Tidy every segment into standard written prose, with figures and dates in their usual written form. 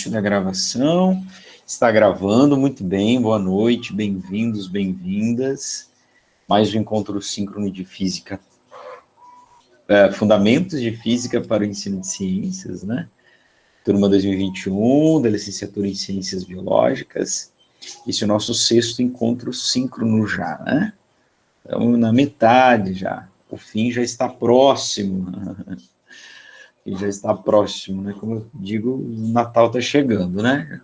início da gravação. Está gravando, muito bem, boa noite, bem-vindos, bem-vindas. Mais um encontro síncrono de física, Fundamentos de Física para o Ensino de Ciências, né? Turma 2021, da licenciatura em Ciências Biológicas. Esse é o nosso sexto encontro síncrono já, né? Estamos na metade já, o fim já está próximo. E já está próximo, né? Como eu digo, o Natal está chegando, né?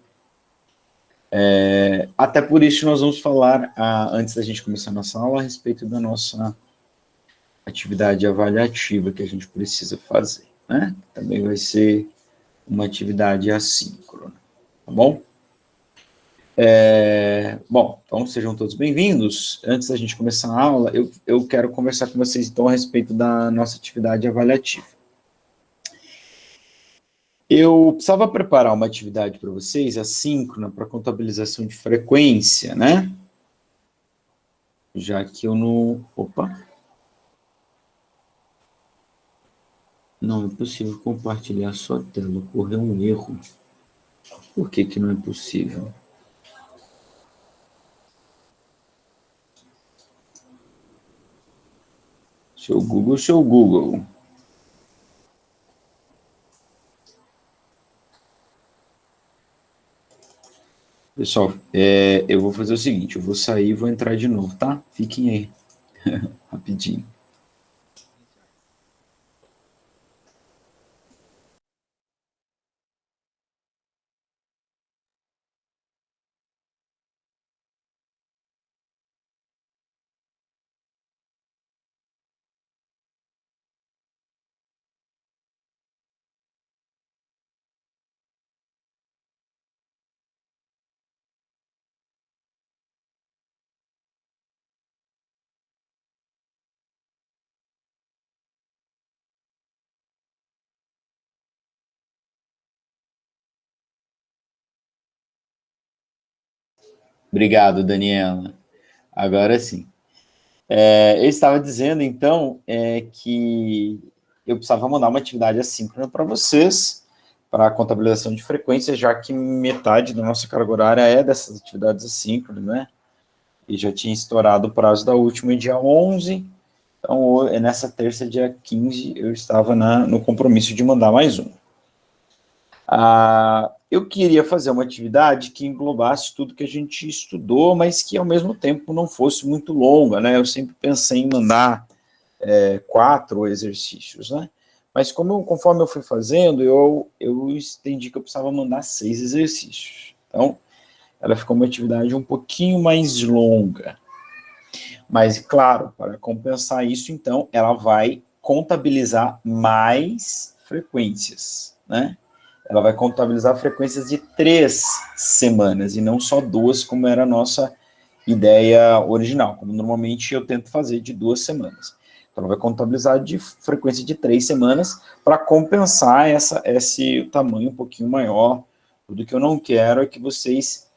Até por isso nós vamos falar, antes da gente começar a nossa aula, a respeito da nossa atividade avaliativa que a gente precisa fazer, né? Também vai ser uma atividade assíncrona, tá bom? Bom, então sejam todos bem-vindos. Antes da gente começar a aula, eu quero conversar com vocês, então, a respeito da nossa atividade avaliativa. Eu precisava preparar uma atividade para vocês, assíncrona, para contabilização de frequência, né? Já que eu não... Opa! Não é possível compartilhar sua tela, ocorreu um erro. Por que que não é possível? Seu Google. Pessoal, eu vou fazer o seguinte, eu vou sair e vou entrar de novo, tá? Fiquem aí, rapidinho. Obrigado, Daniela. Agora sim. Eu estava dizendo, então, que eu precisava mandar uma atividade assíncrona para vocês, para a contabilização de frequência, já que metade da nossa carga horária é dessas atividades assíncronas, né? E já tinha estourado o prazo da última dia 11, então nessa terça, dia 15, eu estava no compromisso de mandar mais um. Eu queria fazer uma atividade que englobasse tudo que a gente estudou, mas que, ao mesmo tempo, não fosse muito longa, né? Eu sempre pensei em mandar 4 exercícios, né? Mas conforme eu fui fazendo, eu entendi que eu precisava mandar 6 exercícios. Então, ela ficou uma atividade um pouquinho mais longa. Mas, claro, para compensar isso, então, ela vai contabilizar mais frequências, né? Ela vai contabilizar frequências de 3 semanas, e não só 2, como era a nossa ideia original, como normalmente eu tento fazer de 2 semanas. Então, ela vai contabilizar de frequência de 3 semanas para compensar esse tamanho um pouquinho maior. Tudo que eu não quero é que vocês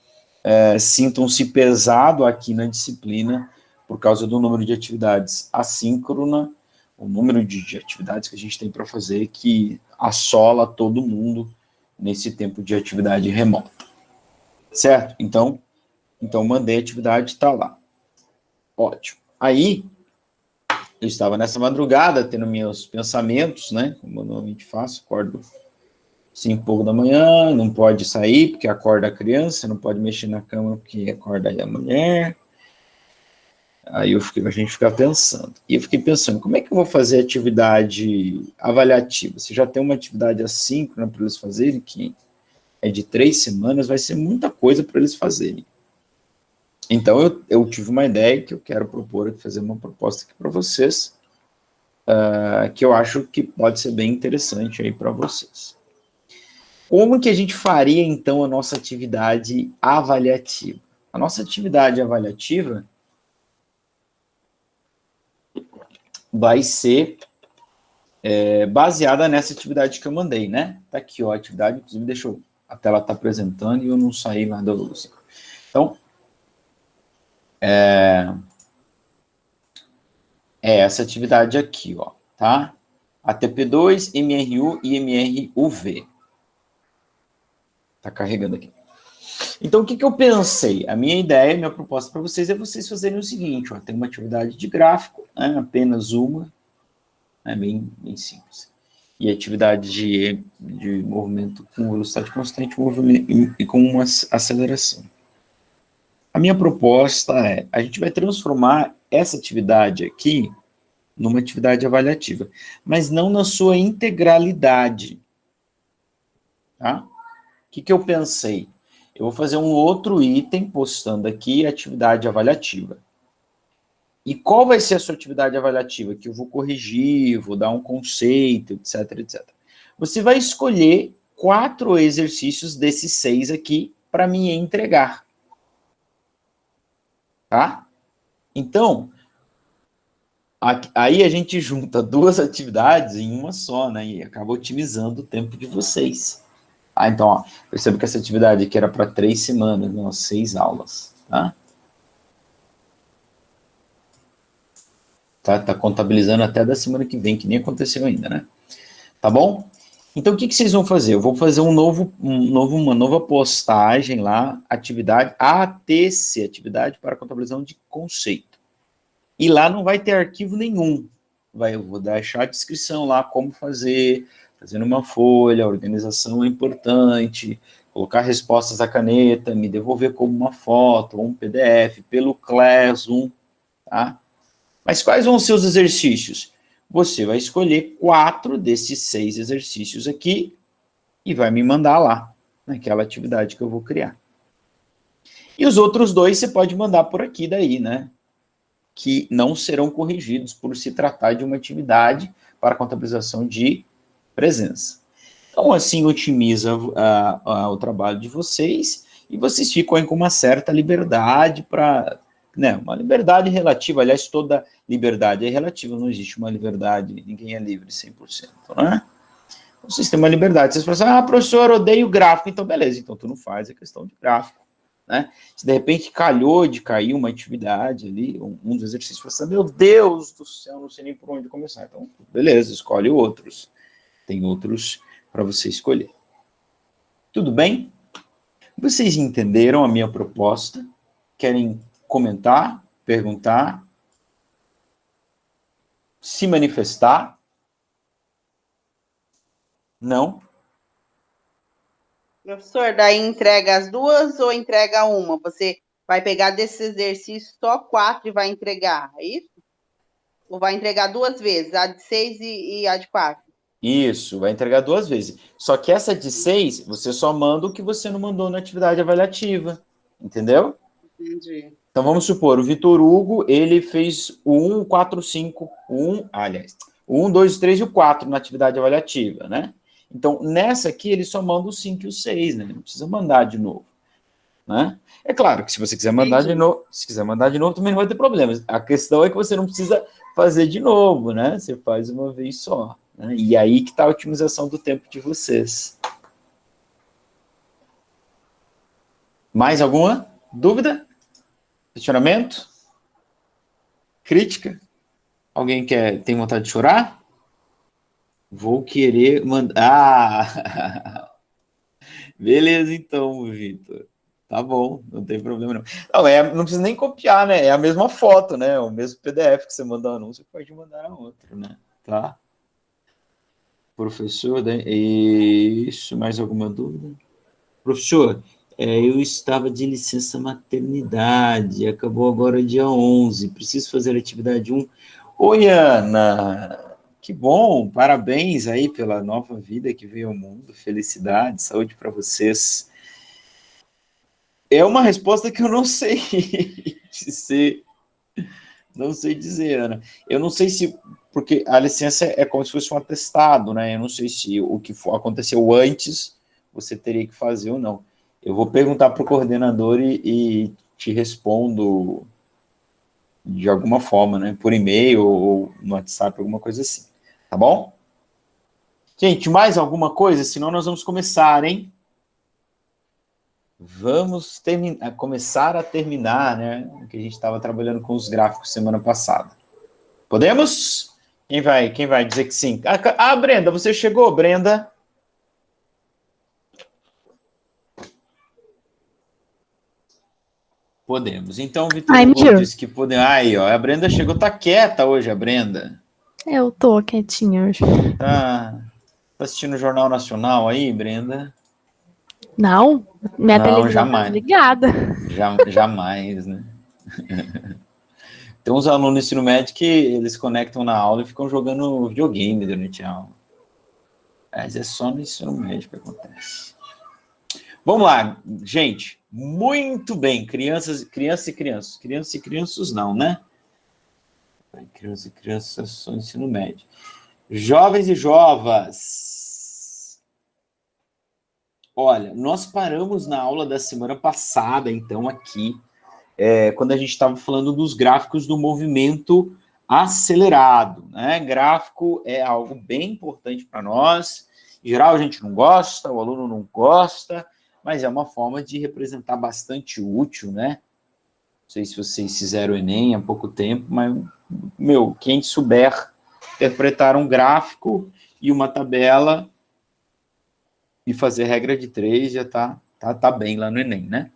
sintam-se pesado aqui na disciplina por causa do número de atividades assíncrona, o número de atividades que a gente tem para fazer que assola todo mundo nesse tempo de atividade remota. Certo? Então mandei a atividade, está lá. Ótimo. Aí, eu estava nessa madrugada, tendo meus pensamentos, né? Como eu normalmente faço, acordo 5 e pouco da manhã, não pode sair porque acorda a criança, não pode mexer na cama porque acorda a mulher. Aí a gente fica pensando. E eu fiquei pensando, como é que eu vou fazer atividade avaliativa? Se já tem uma atividade assíncrona para eles fazerem, que é de 3 semanas, vai ser muita coisa para eles fazerem. Então, eu tive uma ideia que eu quero propor, fazer uma proposta aqui para vocês, que eu acho que pode ser bem interessante aí para vocês. Como que a gente faria, então, a nossa atividade avaliativa? A nossa atividade avaliativa vai ser baseada nessa atividade que eu mandei, né? Tá aqui, ó, a atividade, inclusive, a tela tá apresentando e eu não saí lá da luz. Então, essa atividade aqui, ó, tá? ATP2, MRU e MRUV. Tá carregando aqui. Então, o que eu pensei? A minha ideia, minha proposta para vocês é vocês fazerem o seguinte, ó, tem uma atividade de gráfico, né, apenas uma, bem simples. E atividade de movimento com velocidade constante movimento, e com uma aceleração. A minha proposta é, a gente vai transformar essa atividade aqui numa atividade avaliativa, mas não na sua integralidade. Tá? O que eu pensei? Eu vou fazer um outro item postando aqui, atividade avaliativa. E qual vai ser a sua atividade avaliativa? Que eu vou corrigir, vou dar um conceito, etc, etc. Você vai escolher 4 exercícios desses 6 aqui para me entregar. Tá? Então, aí a gente junta 2 atividades em uma só, né? E acaba otimizando o tempo de vocês. Então, ó, perceba que essa atividade aqui era para 3 semanas, não, 6 aulas, tá? Tá contabilizando até da semana que vem, que nem aconteceu ainda, né? Tá bom? Então, o que vocês vão fazer? Eu vou fazer uma nova postagem lá, atividade ATC, atividade para contabilização de conceito. E lá não vai ter arquivo nenhum. Eu vou deixar a descrição lá, como fazer, fazendo uma folha, a organização é importante, colocar respostas à caneta, me devolver como uma foto, ou um PDF, pelo Classroom, tá? Mas quais vão ser os exercícios? Você vai escolher 4 desses 6 exercícios aqui e vai me mandar lá, naquela atividade que eu vou criar. E os outros 2 você pode mandar por aqui daí, né? Que não serão corrigidos por se tratar de uma atividade para contabilização de presença. Então, assim, otimiza o trabalho de vocês e vocês ficam aí com uma certa liberdade para... Né, uma liberdade relativa, aliás, toda liberdade é relativa, não existe uma liberdade, ninguém é livre 100%, né? Vocês têm uma liberdade, vocês falam assim, professor, odeio gráfico, então beleza, então tu não faz a questão de gráfico, né? Se de repente calhou de cair uma atividade ali, um dos exercícios, você fala assim, meu Deus do céu, não sei nem por onde começar, então beleza, escolhe outros, tem outros para você escolher. Tudo bem? Vocês entenderam a minha proposta? Querem comentar, perguntar, se manifestar? Não? Professor, daí entrega as 2 ou entrega uma? Você vai pegar desse exercício só 4 e vai entregar, é isso? Ou vai entregar 2 vezes, a de 6 e a de 4? Isso, vai entregar 2 vezes. Só que essa de 6, você só manda o que você não mandou na atividade avaliativa. Entendeu? Entendi. Então, vamos supor, o Vitor Hugo, ele fez o 1, 4, 5, o 1, 2, 3 e o 4 na atividade avaliativa, né? Então, nessa aqui, ele só manda o 5 e o 6, né? Não precisa mandar de novo, né? É claro que se você quiser mandar de novo, também não vai ter problemas. A questão é que você não precisa fazer de novo, né? Você faz uma vez só, né? E aí que está a otimização do tempo de vocês. Mais alguma dúvida? Questionamento? Crítica? Alguém tem vontade de chorar? Vou querer mandar. Beleza, então, Vitor. Tá bom, não tem problema não. Não precisa nem copiar, né? É a mesma foto, né? O mesmo PDF que você manda um anúncio, você pode mandar a outro, né? Tá? Professor, isso, mais alguma dúvida? Professor, eu estava de licença maternidade, acabou agora dia 11, preciso fazer a atividade 1. Oi, Ana, que bom, parabéns aí pela nova vida que veio ao mundo, felicidade, saúde para vocês. É uma resposta que eu não sei dizer, Ana. Eu não sei se, porque a licença é como se fosse um atestado, né? Eu não sei se o que aconteceu antes você teria que fazer ou não. Eu vou perguntar para o coordenador e te respondo de alguma forma, né? Por e-mail ou no WhatsApp, alguma coisa assim. Tá bom? Gente, mais alguma coisa? Senão nós vamos começar, hein? Vamos começar a terminar, né? Que a gente estava trabalhando com os gráficos semana passada. Podemos? Quem vai dizer que sim? Brenda, você chegou, Brenda? Podemos. Então, o Vitor I'm Hugo here. disse que podemos. Aí, ó, a Brenda chegou, tá quieta hoje, a Brenda. Eu tô quietinha hoje. Tá assistindo o Jornal Nacional aí, Brenda? Não, minha Não, televisão tá jamais. desligada. Jamais, né? Tem uns alunos do ensino médio que eles conectam na aula e ficam jogando videogame durante a aula. Mas é só no ensino médio que acontece. Vamos lá, gente. Muito bem. Crianças e crianças. Crianças e crianças não, né? Crianças e crianças só ensino médio. Jovens e jovas. Olha, nós paramos na aula da semana passada, então, aqui, quando a gente estava falando dos gráficos do movimento acelerado, né? Gráfico é algo bem importante para nós. Em geral, a gente não gosta, o aluno não gosta, mas é uma forma de representar bastante útil, né? Não sei se vocês fizeram o Enem há pouco tempo, mas, quem souber interpretar um gráfico e uma tabela e fazer regra de 3 já tá bem lá no Enem, né?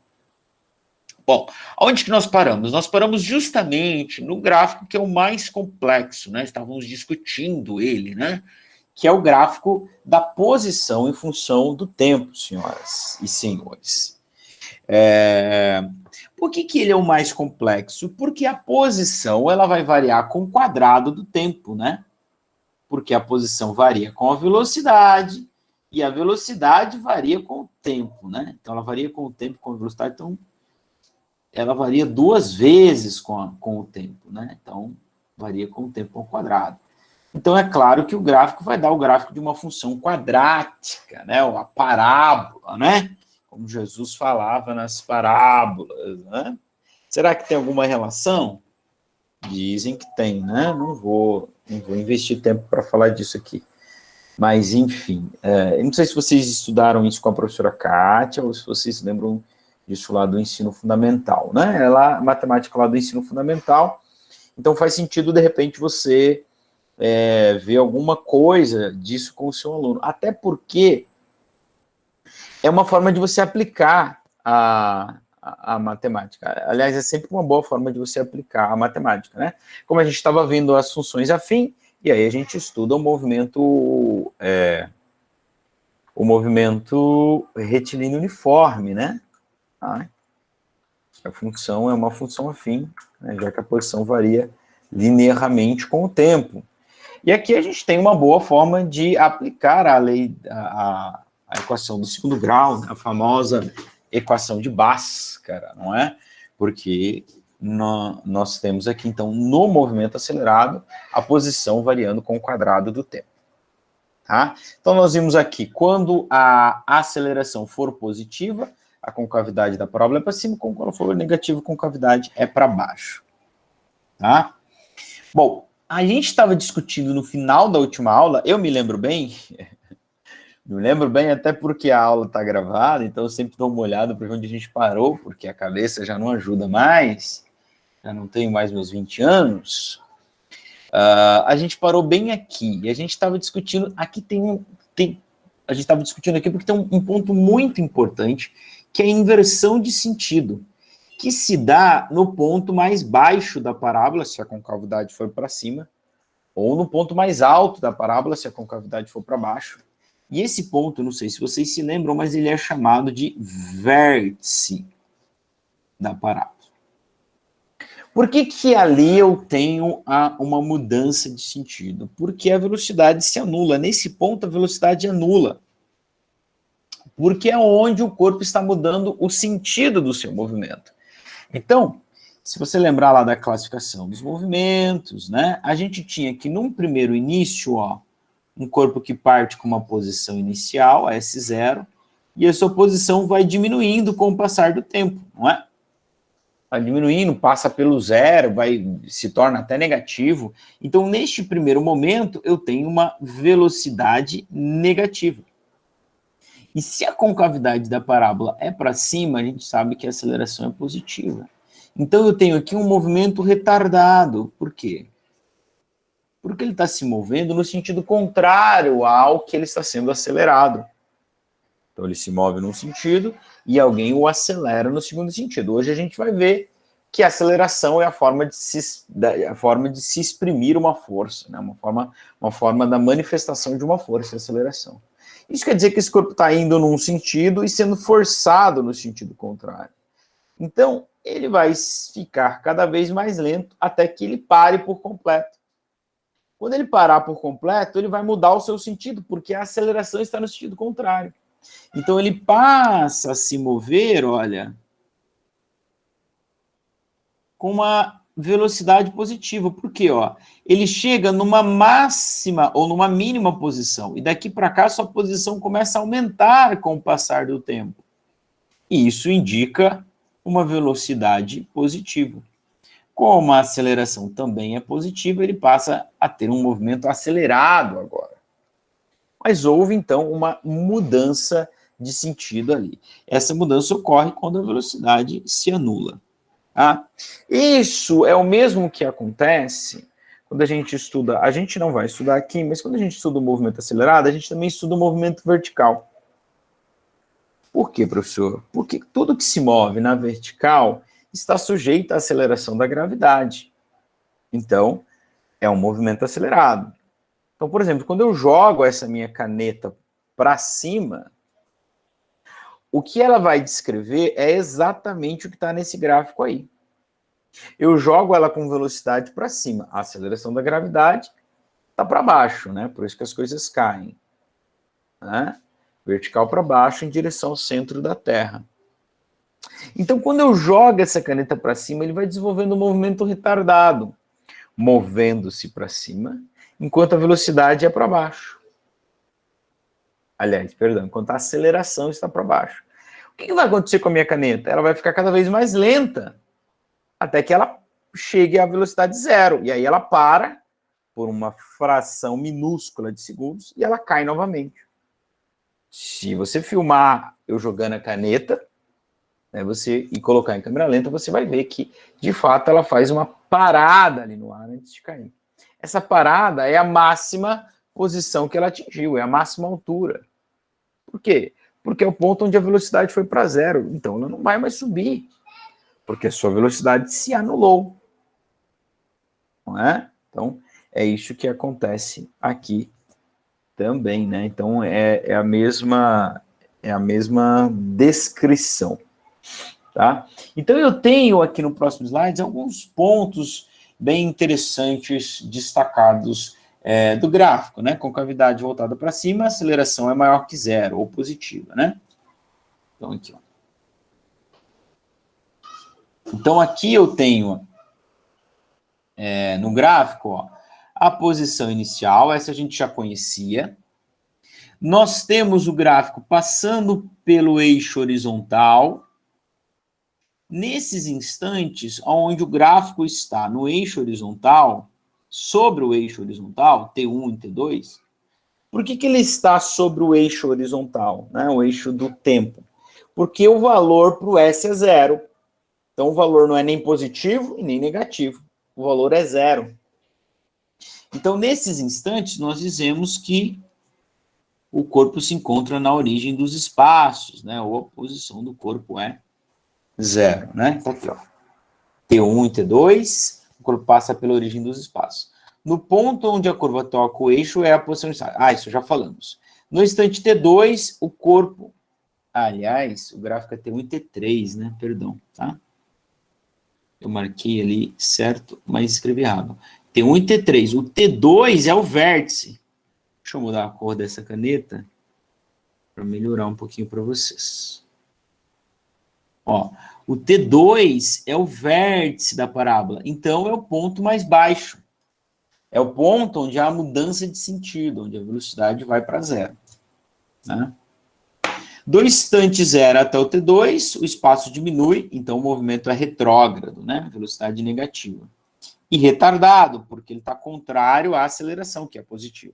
Bom, onde que nós paramos? Nós paramos justamente no gráfico que é o mais complexo, né? Estávamos discutindo ele, né? Que é o gráfico da posição em função do tempo, senhoras e senhores. Por que ele é o mais complexo? Porque a posição ela vai variar com o quadrado do tempo, né? Porque a posição varia com a velocidade e a velocidade varia com o tempo, né? Então, ela varia com o tempo, com a velocidade, então ela varia 2 vezes com o tempo, né? Então, varia com o tempo ao quadrado. Então, é claro que o gráfico vai dar o gráfico de uma função quadrática, né? Ou a parábola, né? Como Jesus falava nas parábolas, né? Será que tem alguma relação? Dizem que tem, né? Não vou investir tempo para falar disso aqui. Mas, enfim, eu não sei se vocês estudaram isso com a professora Kátia ou se vocês lembram disso lá do ensino fundamental, né? Ela, matemática lá do ensino fundamental, então faz sentido, de repente, você ver alguma coisa disso com o seu aluno. Até porque é uma forma de você aplicar a matemática. Aliás, é sempre uma boa forma de você aplicar a matemática, né? Como a gente estava vendo as funções afim, e aí a gente estuda o movimento retilíneo uniforme, né? A função é uma função afim, né, já que a posição varia linearmente com o tempo. E aqui a gente tem uma boa forma de aplicar a lei, a equação do segundo grau, a famosa equação de Bhaskara, não é? Porque nós temos aqui, então, no movimento acelerado, a posição variando com o quadrado do tempo. Tá? Então, nós vimos aqui, quando a aceleração for positiva, a concavidade da parábola é para cima, quando ela for negativa, a concavidade é para baixo. Tá? Bom, a gente estava discutindo no final da última aula, eu me lembro bem até porque a aula está gravada, então eu sempre dou uma olhada para onde a gente parou, porque a cabeça já não ajuda mais, já não tenho mais meus 20 anos. A gente parou bem aqui, e a gente estava discutindo, aqui a gente estava discutindo aqui porque tem um ponto muito importante, que é a inversão de sentido, que se dá no ponto mais baixo da parábola, se a concavidade for para cima, ou no ponto mais alto da parábola, se a concavidade for para baixo. E esse ponto, não sei se vocês se lembram, mas ele é chamado de vértice da parábola. Por que ali eu tenho uma mudança de sentido? Porque a velocidade se anula. Nesse ponto, a velocidade anula. Porque é onde o corpo está mudando o sentido do seu movimento. Então, se você lembrar lá da classificação dos movimentos, né, a gente tinha que, num primeiro início, um corpo que parte com uma posição inicial, S0, e a sua posição vai diminuindo com o passar do tempo, não é? Vai diminuindo, passa pelo zero, se torna até negativo. Então, neste primeiro momento, eu tenho uma velocidade negativa. E se a concavidade da parábola é para cima, a gente sabe que a aceleração é positiva. Então, eu tenho aqui um movimento retardado. Por quê? Porque ele está se movendo no sentido contrário ao que ele está sendo acelerado. Então, ele se move num sentido e alguém o acelera no segundo sentido. Hoje a gente vai ver que a aceleração é a forma de se exprimir uma força, né? Uma forma da manifestação de uma força, a aceleração. Isso quer dizer que esse corpo está indo num sentido e sendo forçado no sentido contrário. Então, ele vai ficar cada vez mais lento até que ele pare por completo. Quando ele parar por completo, ele vai mudar o seu sentido, porque a aceleração está no sentido contrário. Então, ele passa a se mover, olha, com uma velocidade positiva. Por quê? Ó, ele chega numa máxima ou numa mínima posição, e daqui para cá sua posição começa a aumentar com o passar do tempo. E isso indica uma velocidade positiva. Como a aceleração também é positiva, ele passa a ter um movimento acelerado agora. Mas houve, então, uma mudança de sentido ali. Essa mudança ocorre quando a velocidade se anula. Tá? Isso é o mesmo que acontece quando a gente estuda, a gente não vai estudar aqui, mas quando a gente estuda o movimento acelerado, a gente também estuda o movimento vertical. Por quê, professor? Porque tudo que se move na vertical está sujeito à aceleração da gravidade. Então, é um movimento acelerado. Então, por exemplo, quando eu jogo essa minha caneta para cima, o que ela vai descrever é exatamente o que está nesse gráfico aí. Eu jogo ela com velocidade para cima. A aceleração da gravidade está para baixo, né? Por isso que as coisas caem. Né? Vertical para baixo em direção ao centro da Terra. Então, quando eu jogo essa caneta para cima, ele vai desenvolvendo um movimento retardado, movendo-se para cima, enquanto a velocidade é para baixo. Aliás, perdão, enquanto a aceleração está para baixo. O que vai acontecer com a minha caneta? Ela vai ficar cada vez mais lenta, até que ela chegue à velocidade zero. E aí ela para por uma fração minúscula de segundos e ela cai novamente. Se você filmar eu jogando a caneta, né, e colocar em câmera lenta, você vai ver que, de fato, ela faz uma parada ali no ar antes de cair. Essa parada é a máxima posição que ela atingiu, é a máxima altura. Por quê? Porque é o ponto onde a velocidade foi para zero. Então, ela não vai mais subir, porque a sua velocidade se anulou. Não é? Então, é isso que acontece aqui também, né? Então, é a mesma descrição. Tá? Então, eu tenho aqui no próximo slide alguns pontos bem interessantes destacados do gráfico, né? Concavidade voltada para cima, a aceleração é maior que zero, ou positiva, né? Então, aqui, ó. Então, aqui eu tenho, no gráfico, ó, a posição inicial, essa a gente já conhecia. Nós temos o gráfico passando pelo eixo horizontal. Nesses instantes, onde o gráfico está no eixo horizontal, sobre o eixo horizontal, T1 e T2, por que ele está sobre o eixo horizontal, né, o eixo do tempo? Porque o valor para o S é zero. Então, o valor não é nem positivo e nem negativo. O valor é zero. Então, nesses instantes, nós dizemos que o corpo se encontra na origem dos espaços, né, ou a posição do corpo é zero, né? Então, aqui, ó. T1 e T2, o corpo passa pela origem dos espaços. No ponto onde a curva toca o eixo é a posição inicial. Isso já falamos. No instante T2, o corpo... Aliás, o gráfico é T1 e T3, né? Perdão, tá? Eu marquei ali certo, mas escrevi errado. T1 e T3. O T2 é o vértice. Deixa eu mudar a cor dessa caneta para melhorar um pouquinho para vocês. Ó, o T2 é o vértice da parábola, então é o ponto mais baixo. É o ponto onde há a mudança de sentido, onde a velocidade vai para zero. Né? Do instante zero até o T2, o espaço diminui, então o movimento é retrógrado, né? Velocidade negativa. E retardado, porque ele está contrário à aceleração, que é positiva.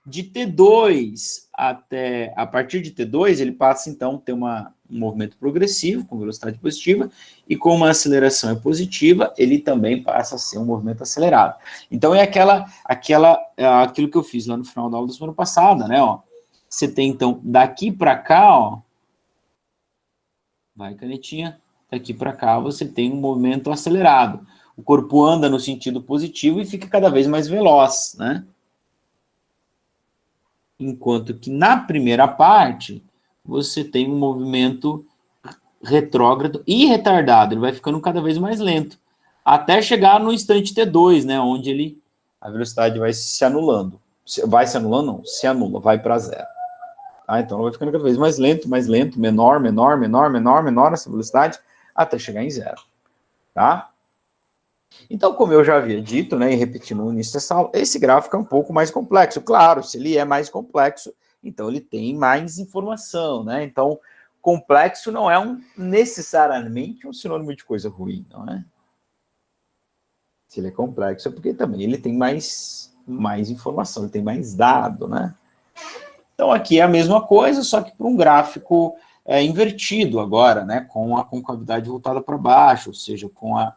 De T2 a partir de T2, ele passa, então, a ter um movimento progressivo, com velocidade positiva, e como a aceleração é positiva, ele também passa a ser um movimento acelerado. Então, é aquilo que eu fiz lá no final da aula da semana passada, né, ó. você tem, então, daqui para cá, ó, vai, canetinha, daqui para cá você tem um movimento acelerado. O corpo anda no sentido positivo e fica cada vez mais veloz, né? Enquanto que na primeira parte, você tem um movimento retrógrado e retardado, ele vai ficando cada vez mais lento, até chegar no instante T2, né, onde a velocidade vai se anulando. Vai se anulando? Não, se anula, vai para zero. Tá? Então, ela vai ficando cada vez mais lento, menor essa velocidade, até chegar em zero. Tá? Então, como eu já havia dito, né, e repetindo no início dessa aula, esse gráfico é um pouco mais complexo. Claro, se ele é mais complexo, então ele tem mais informação, né? Então, complexo não é necessariamente um sinônimo de coisa ruim, não é? Se ele é complexo é porque também ele tem mais informação, ele tem mais dado, né? Então, aqui é a mesma coisa, só que para um gráfico invertido agora, né? Com a concavidade voltada para baixo, ou seja, com a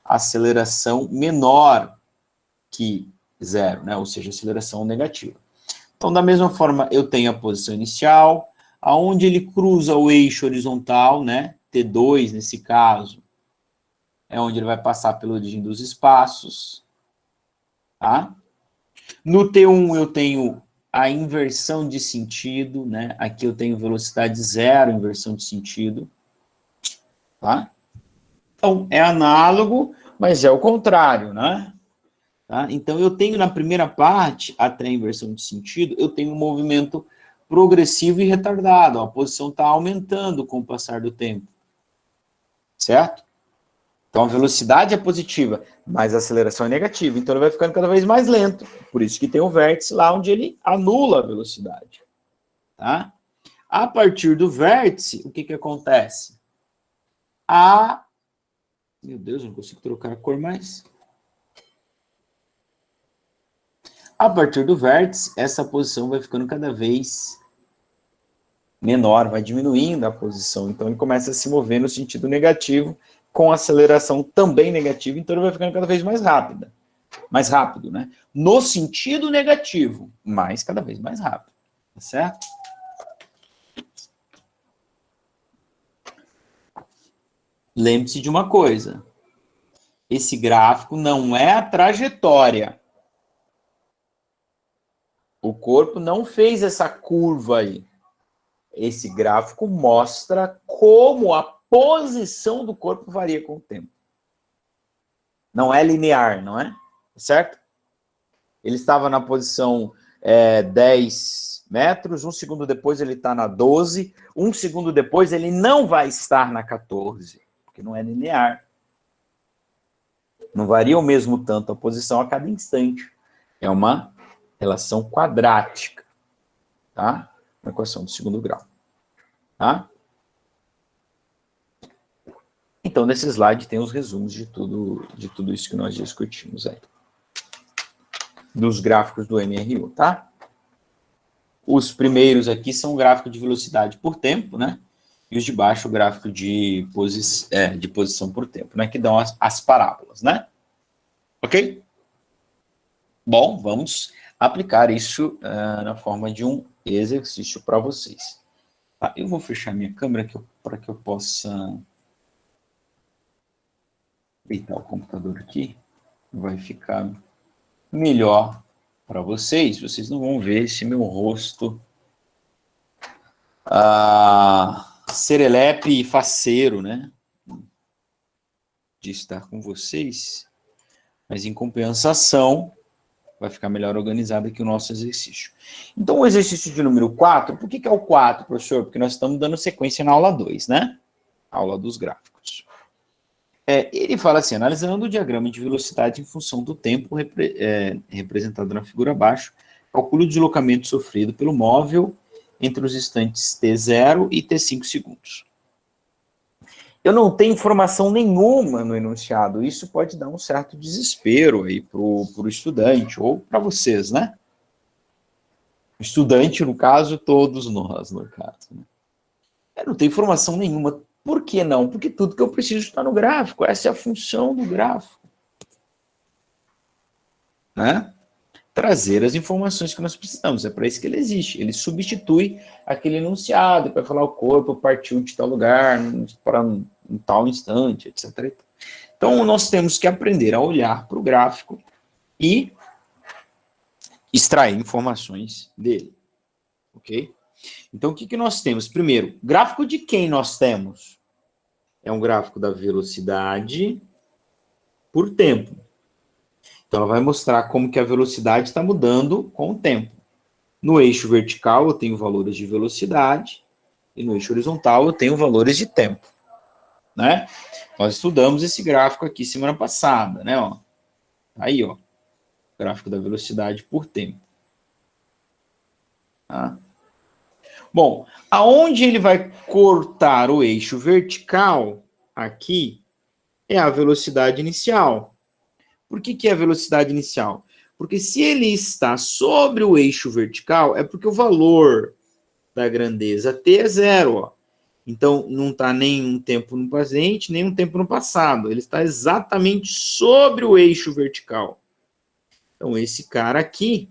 aceleração menor que zero, né? Ou seja, aceleração negativa. Então, da mesma forma, eu tenho a posição inicial, aonde ele cruza o eixo horizontal, né? T2, nesse caso, é onde ele vai passar pela origem dos espaços, tá? No T1 eu tenho a inversão de sentido, né? Aqui eu tenho velocidade zero, inversão de sentido, tá? Então, é análogo, mas é o contrário, né? Tá? Então, eu tenho na primeira parte, até a inversão de sentido, eu tenho um movimento progressivo e retardado. Ó, a posição está aumentando com o passar do tempo. Certo? Então, a velocidade é positiva, mas a aceleração é negativa. Então, ele vai ficando cada vez mais lento. Por isso que tem o vértice lá onde ele anula a velocidade. Tá? A partir do vértice, o que acontece? Meu Deus, não consigo trocar a cor mais. A partir do vértice, essa posição vai ficando cada vez menor, vai diminuindo a posição. Então, ele começa a se mover no sentido negativo, com aceleração também negativa, então ele vai ficando cada vez mais rápido, né? No sentido negativo, mas cada vez mais rápido, tá certo? Lembre-se de uma coisa, esse gráfico não é a trajetória. O corpo não fez essa curva aí. Esse gráfico mostra como a posição do corpo varia com o tempo. Não é linear, não é? Certo? Ele estava na posição 10 metros, um segundo depois ele está na 12, um segundo depois ele não vai estar na 14, porque não é linear. Não varia o mesmo tanto a posição a cada instante. É uma relação quadrática, tá? Uma equação do segundo grau, tá? Então, nesse slide tem os resumos de tudo isso que nós discutimos aí. Dos gráficos do MRU, tá? Os primeiros aqui são o gráfico de velocidade por tempo, né? E os de baixo, o gráfico de posição por tempo, né? Que dão as parábolas, né? Ok? Bom, vamos aplicar isso na forma de um exercício para vocês. Tá? Eu vou fechar minha câmera para que eu possa deitar o computador aqui. Vai ficar melhor para vocês. Vocês não vão ver esse meu rosto serelepe e faceiro, né? De estar com vocês. Mas, em compensação, vai ficar melhor organizado aqui o nosso exercício. Então, o exercício de número 4, por que é o 4, professor? Porque nós estamos dando sequência na aula 2, né? Aula dos gráficos. Ele fala assim, analisando o diagrama de velocidade em função do tempo representado na figura abaixo, calcule o deslocamento sofrido pelo móvel entre os instantes T0 e T5 segundos. Eu não tenho informação nenhuma no enunciado, isso pode dar um certo desespero aí para o estudante, ou para vocês, né? O estudante, no caso, todos nós, no caso. Né? Eu não tenho informação nenhuma. Por que não? Porque tudo que eu preciso está no gráfico, essa é a função do gráfico. Né? trazer as informações que nós precisamos. É para isso que ele existe. Ele substitui aquele enunciado para falar o corpo partiu de tal lugar para um tal instante, etc. Então, nós temos que aprender a olhar para o gráfico e extrair informações dele. Ok? Então, o que nós temos? Primeiro, gráfico de quem nós temos? É um gráfico da velocidade por tempo. Então, ela vai mostrar como que a velocidade está mudando com o tempo. No eixo vertical, eu tenho valores de velocidade, e no eixo horizontal, eu tenho valores de tempo. Né? Nós estudamos esse gráfico aqui semana passada, né? Ó. Aí, ó, gráfico da velocidade por tempo. Tá? Bom, aonde ele vai cortar o eixo vertical, aqui, é a velocidade inicial. Por que é a velocidade inicial? Porque se ele está sobre o eixo vertical, é porque o valor da grandeza t é zero. Ó. Então, não está nem um tempo no presente, nem um tempo no passado. Ele está exatamente sobre o eixo vertical. Então, esse cara aqui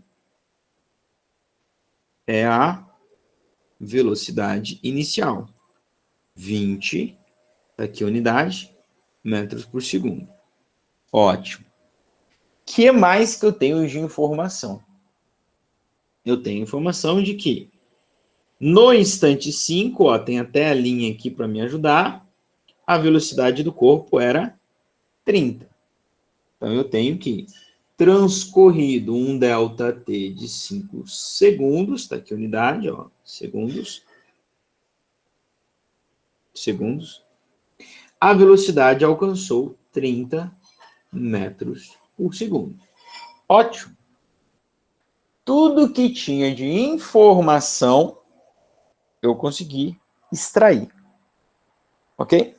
é a velocidade inicial. 20, aqui a unidade, metros por segundo. Ótimo. O que mais que eu tenho de informação? Eu tenho informação de que no instante 5, ó, tem até a linha aqui para me ajudar, a velocidade do corpo era 30. Então, eu tenho que, transcorrido um ΔT de 5 segundos, está aqui a unidade, ó, segundos, a velocidade alcançou 30 metros por segundo. Ótimo. Tudo que tinha de informação, eu consegui extrair. Ok?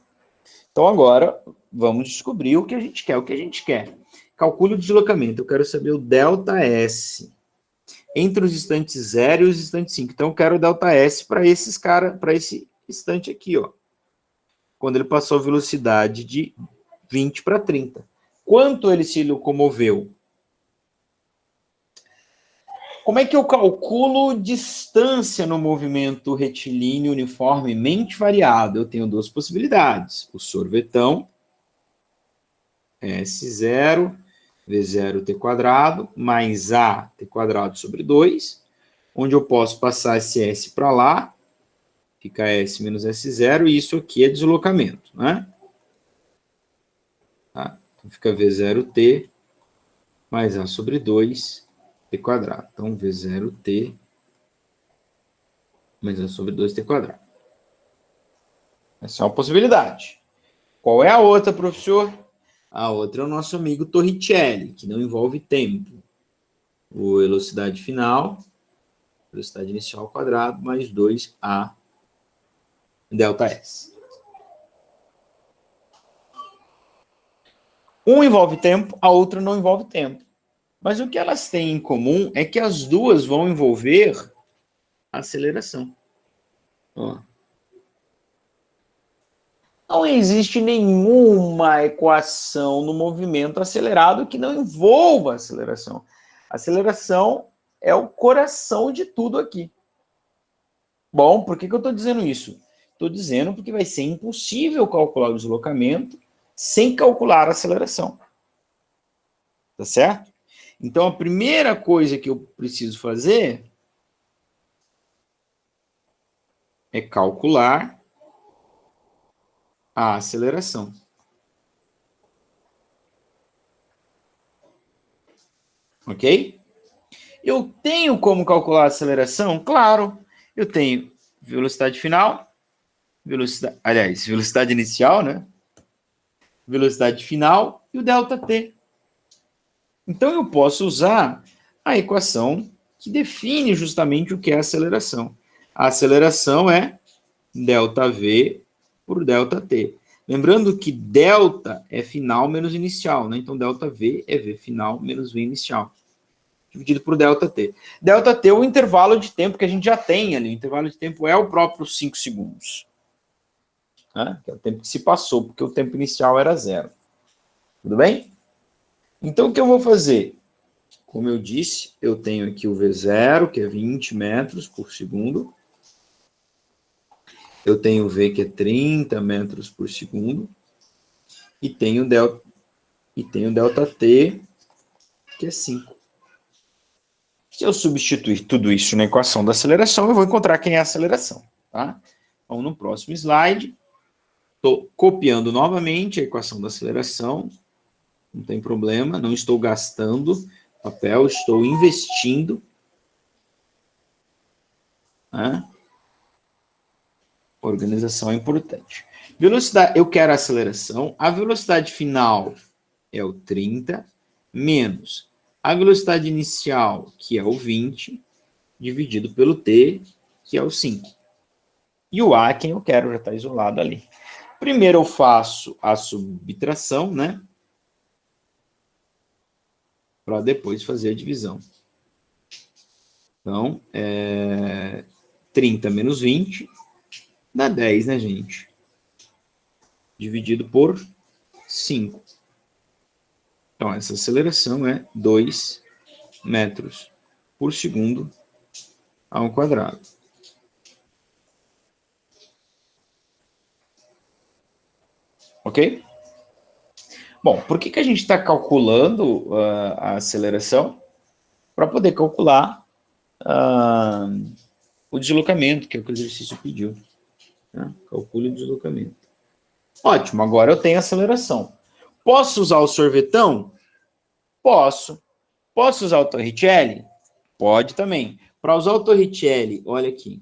Então, agora, vamos descobrir o que a gente quer. O que a gente quer? Calcule o deslocamento. Eu quero saber o ΔS entre os instantes 0 e os instantes 5. Então, eu quero o ΔS para esses cara, para esse instante aqui, ó. Quando ele passou a velocidade de 20 para 30. Quanto ele se locomoveu? Como é que eu calculo distância no movimento retilíneo uniformemente variado? Eu tenho duas possibilidades. O sorvetão, S0, V0t² mais A t² sobre 2, onde eu posso passar esse S para lá, fica S menos S0, e isso aqui é deslocamento, né? Tá? Então, fica V0t mais A sobre 2, t². Então, V0t mais A sobre 2t². Essa é uma possibilidade. Qual é a outra, professor? A outra é o nosso amigo Torricelli, que não envolve tempo. O velocidade final, velocidade inicial ao quadrado, mais 2A ΔS. Um envolve tempo, a outra não envolve tempo. Mas o que elas têm em comum é que as duas vão envolver aceleração. Ó. Não existe nenhuma equação no movimento acelerado que não envolva aceleração. Aceleração é o coração de tudo aqui. Bom, por que eu estou dizendo isso? Estou dizendo porque vai ser impossível calcular o deslocamento sem calcular a aceleração. Tá certo? Então, a primeira coisa que eu preciso fazer é calcular a aceleração. Ok? Eu tenho como calcular a aceleração? Claro. Eu tenho velocidade final, velocidade inicial, né? Velocidade final e o ΔT. Então, eu posso usar a equação que define justamente o que é aceleração. A aceleração é ΔV por ΔT. Lembrando que delta é final menos inicial, né? Então, ΔV é V final menos V inicial, dividido por ΔT. ΔT é o intervalo de tempo que a gente já tem ali. O intervalo de tempo é o próprio 5 segundos. Né? Que é o tempo que se passou, porque o tempo inicial era 0. Tudo bem? Então, o que eu vou fazer? Como eu disse, eu tenho aqui o V0, que é 20 metros por segundo. Eu tenho o V, que é 30 metros por segundo. E tenho delta T, que é 5. Se eu substituir tudo isso na equação da aceleração, eu vou encontrar quem é a aceleração. Tá? Então, no próximo slide, estou copiando novamente a equação da aceleração. Não tem problema, não estou gastando papel, estou investindo. Né? Organização é importante. Velocidade, eu quero a aceleração. A velocidade final é o 30, menos a velocidade inicial, que é o 20, dividido pelo t, que é o 5. E o a, quem eu quero, já está isolado ali. Primeiro eu faço a subtração, né? Para depois fazer a divisão. Então, 30 menos 20 dá 10, né, gente? Dividido por 5. Então, essa aceleração é 2 metros por segundo ao quadrado. Ok? Bom, por que a gente está calculando a aceleração? Para poder calcular o deslocamento, que é o que o exercício pediu. Né? Calcule o deslocamento. Ótimo, agora eu tenho aceleração. Posso usar o sorvetão? Posso. Posso usar o Torricelli? Pode também. Para usar o Torricelli, olha aqui.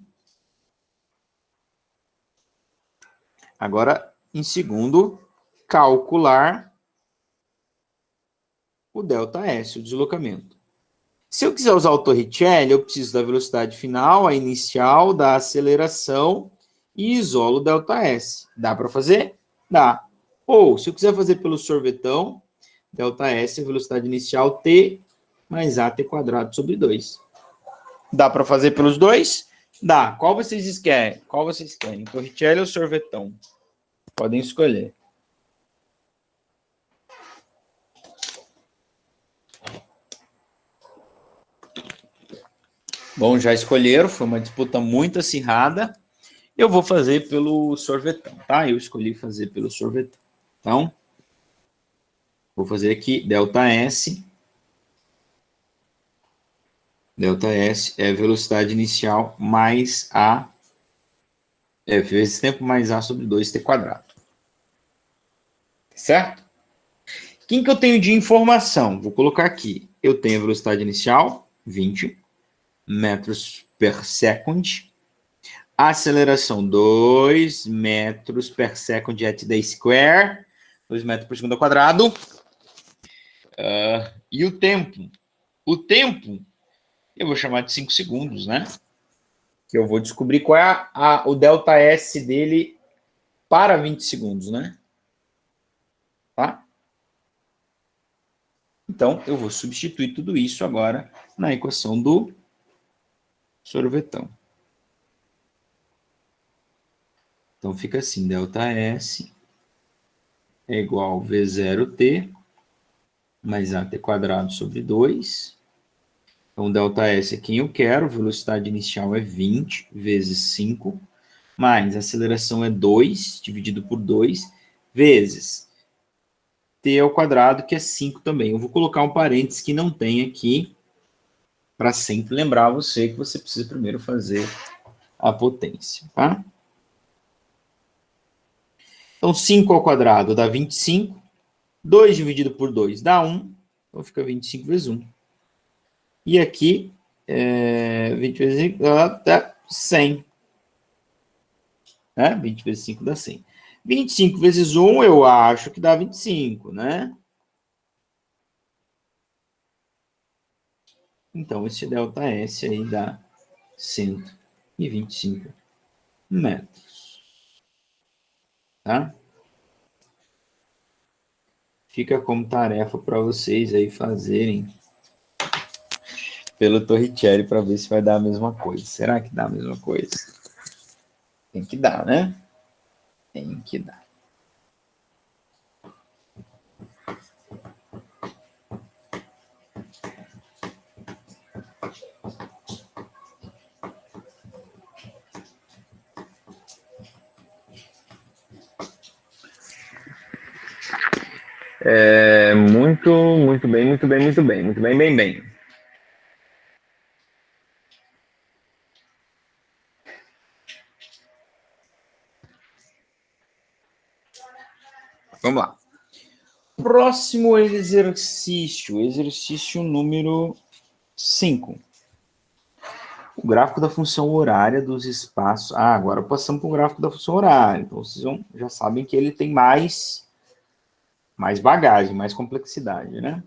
Agora, em segundo, calcular o ΔS, o deslocamento. Se eu quiser usar o Torricelli, eu preciso da velocidade final, a inicial, da aceleração e isolo o ΔS. Dá para fazer? Dá. Ou, se eu quiser fazer pelo sorvetão, ΔS é a velocidade inicial t mais at quadrado sobre 2. Dá para fazer pelos dois? Dá. Qual vocês querem? Torricelli ou sorvetão? Podem escolher. Bom, já escolheram, foi uma disputa muito acirrada. Eu vou fazer pelo sorvetão, tá? Eu escolhi fazer pelo sorvetão. Então, vou fazer aqui ΔS. ΔS é velocidade inicial mais A, vezes tempo mais A sobre 2t quadrado. Certo? Quem que eu tenho de informação? Vou colocar aqui. Eu tenho a velocidade inicial, 20 metros per second. A aceleração, 2 metros per second at the square. 2 metros por segundo ao quadrado. E o tempo? O tempo, eu vou chamar de 5 segundos, né? Que eu vou descobrir qual é o ΔS dele para 20 segundos, né? Tá? Então, eu vou substituir tudo isso agora na equação do sorvetão. Então, fica assim, ΔS é igual a V0t mais at quadrado sobre 2. Então, ΔS é quem eu quero, velocidade inicial é 20 vezes 5, mais a aceleração é 2, dividido por 2, vezes t ao quadrado, que é 5 também. Eu vou colocar um parênteses que não tem aqui, para sempre lembrar você que você precisa primeiro fazer a potência, tá? Então, 5 ao quadrado dá 25, 2 dividido por 2 dá 1, então fica 25 vezes 1. E aqui, 20 vezes 5 dá 100. 20 vezes 5 dá 100. 25 vezes 1, eu acho que dá 25, né? Então, esse ΔS aí dá 125 metros. Tá? Fica como tarefa para vocês aí fazerem pelo Torricelli para ver se vai dar a mesma coisa. Será que dá a mesma coisa? Tem que dar, né? Tem que dar. Muito bem, muito bem, muito bem. Muito bem, bem, bem. Vamos lá. Próximo exercício, exercício número 5. O gráfico da função horária dos espaços. Agora passamos para o gráfico da função horária. Então, vocês já sabem que ele tem mais bagagem, mais complexidade, né?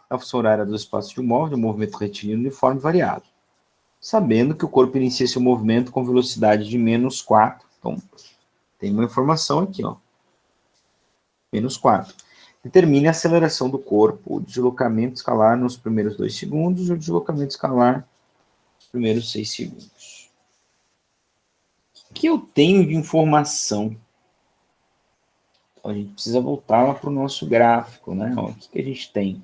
A função horária dos espaços de um móvel, de um movimento retilíneo uniforme variado. Sabendo que o corpo inicia seu movimento com velocidade de menos 4. Então, tem uma informação aqui, ó. Menos 4. Determine a aceleração do corpo, o deslocamento escalar nos primeiros 2 segundos e o deslocamento escalar nos primeiros 6 segundos. O que eu tenho de informação? Então, a gente precisa voltar lá para o nosso gráfico, né? Ó, o que a gente tem?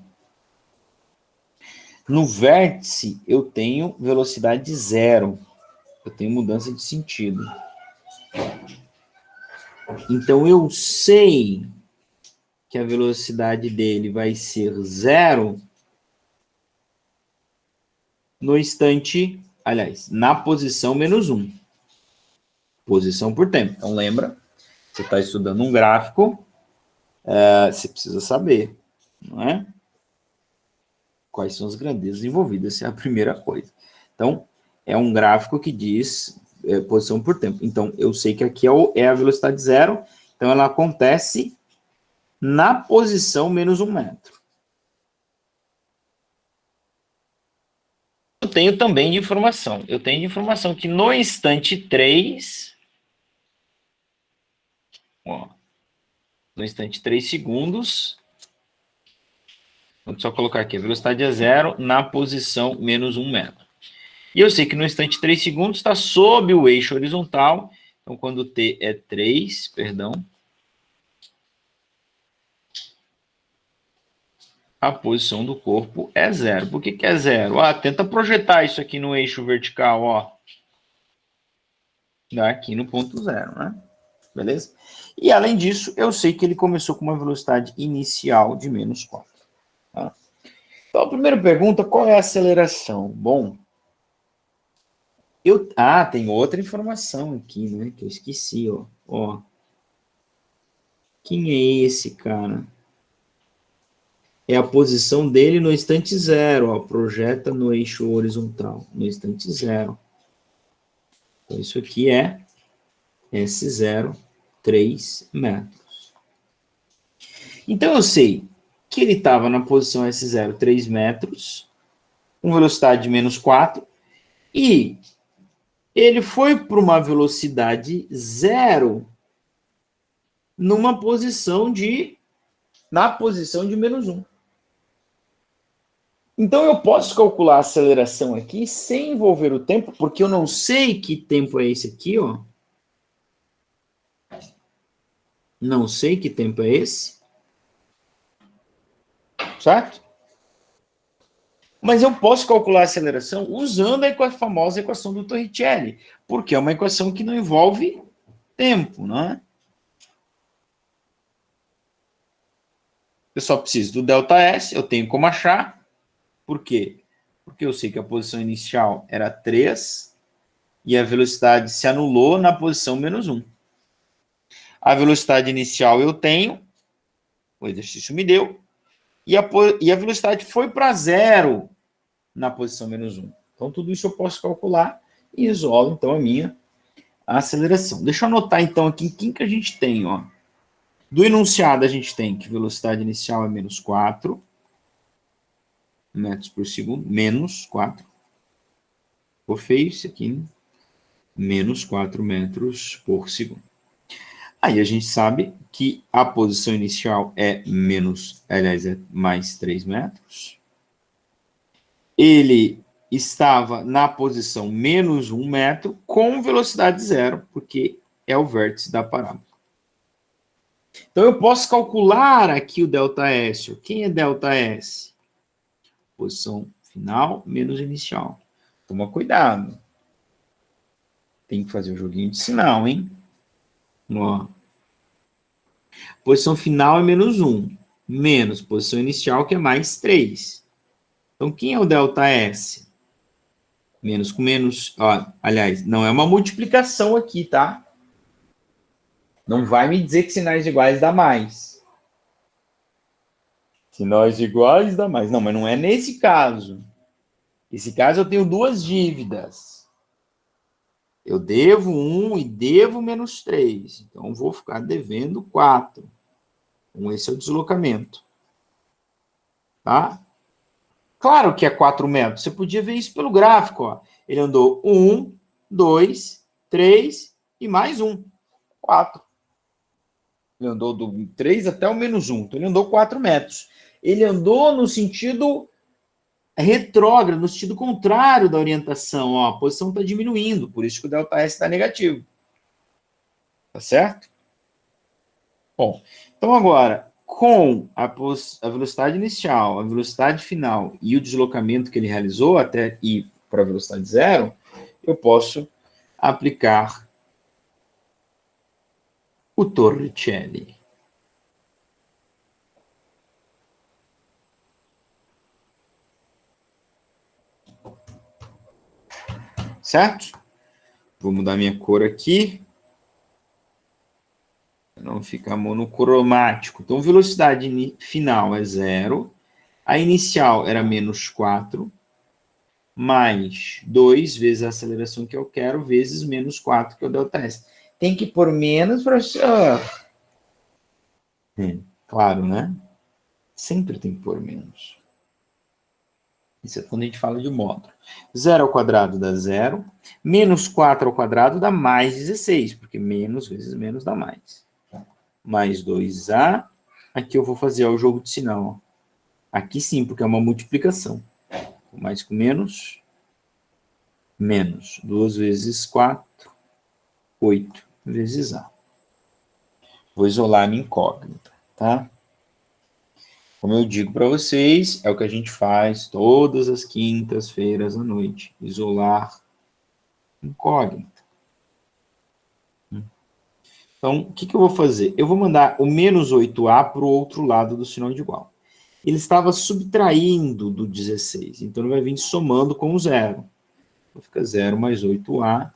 No vértice, eu tenho velocidade 0. Eu tenho mudança de sentido. Então, eu sei que a velocidade dele vai ser 0 no instante, aliás, na posição menos 1. Posição por tempo. Então, lembra, você está estudando um gráfico, você precisa saber, não é? Quais são as grandezas envolvidas, essa é a primeira coisa. Então, é um gráfico que diz posição por tempo. Então, eu sei que aqui é a velocidade 0, então ela acontece na posição menos 1 metro. Eu tenho também de informação. Eu tenho de informação que no instante 3, ó, no instante 3 segundos, vou só colocar aqui, a velocidade é 0 na posição menos 1 metro. E eu sei que no instante 3 segundos está sob o eixo horizontal. Então, quando t é 3, a posição do corpo é 0. Por que é 0? Tenta projetar isso aqui no eixo vertical, ó. Aqui no ponto 0, né? Beleza? E, além disso, eu sei que ele começou com uma velocidade inicial de menos 4. Tá? Então, a primeira pergunta, qual é a aceleração? Bom, tem outra informação aqui, né? Que eu esqueci, ó. Quem é esse cara? É a posição dele no instante 0, ó. Projeta no eixo horizontal, no instante 0. Então, isso aqui é S0, 3 metros. Então, eu sei que ele estava na posição S0, 3 metros, com velocidade de menos 4, e ele foi para uma velocidade 0 na posição de menos 1. Então, eu posso calcular a aceleração aqui sem envolver o tempo, porque eu não sei que tempo é esse aqui, ó. Não sei que tempo é esse. Certo? Mas eu posso calcular a aceleração usando a famosa equação do Torricelli, porque é uma equação que não envolve tempo, não é? Eu só preciso do ΔS, eu tenho como achar. Por quê? Porque eu sei que a posição inicial era 3 e a velocidade se anulou na posição menos 1. A velocidade inicial eu tenho, o exercício me deu, e a velocidade foi para 0 na posição menos 1. Então, tudo isso eu posso calcular e isolo, então, a minha aceleração. Deixa eu anotar, então, aqui quem que a gente tem, ó. Do enunciado, a gente tem que velocidade inicial é menos 4 metros por segundo, menos 4. Ficou feio isso aqui, né? Menos 4 metros por segundo. Aí a gente sabe que a posição inicial é mais 3 metros. Ele estava na posição menos 1 metro com velocidade 0, porque é o vértice da parábola. Então, eu posso calcular aqui o ΔS. Quem é ΔS? Posição final menos inicial. Toma cuidado. Tem que fazer o joguinho de sinal, hein? Ó. Posição final é menos 1. menos posição inicial, que é mais 3. Então, quem é o ΔS? Menos com menos, ó, aliás, não é uma multiplicação aqui, tá? Não vai me dizer que sinais iguais dá mais. Sinais iguais dá mais. Não, mas não é nesse caso. Nesse caso, eu tenho duas dívidas. Eu devo 1 e devo menos 3. Então, vou ficar devendo 4. Então, esse é o deslocamento. Tá? Claro que é 4 metros. Você podia ver isso pelo gráfico. Ó. Ele andou 1, 2, 3 e mais 1. 4. Ele andou do 3 até o menos 1. Então, ele andou 4 metros. Ele andou no sentido retrógrado, no sentido contrário da orientação. Ó, a posição está diminuindo, por isso que o ΔS está negativo. Tá certo? Bom, então agora, com a velocidade inicial, a velocidade final e o deslocamento que ele realizou até ir para a velocidade zero, eu posso aplicar o Torricelli. Certo? Vou mudar minha cor aqui. Não ficar monocromático. Então, velocidade final é 0. A inicial era menos 4. Mais 2 vezes a aceleração que eu quero, vezes menos 4, que é o ΔS. Tem que pôr menos, professor? Claro, né? Sempre tem que pôr menos. Isso é quando a gente fala de módulo. 0 ao quadrado dá 0. Menos 4 ao quadrado dá mais 16, porque menos vezes menos dá mais. Mais 2A. Aqui eu vou fazer o jogo de sinal. Aqui sim, porque é uma multiplicação. Mais com menos. Menos 2 vezes 4. 8 vezes A. Vou isolar a minha incógnita, tá? Como eu digo para vocês, é o que a gente faz todas as quintas-feiras à noite. Isolar incógnita. Então, o que eu vou fazer? Eu vou mandar o menos 8A para o outro lado do sinal de igual. Ele estava subtraindo do 16, então ele vai vir somando com o zero. Então, fica 0 mais 8A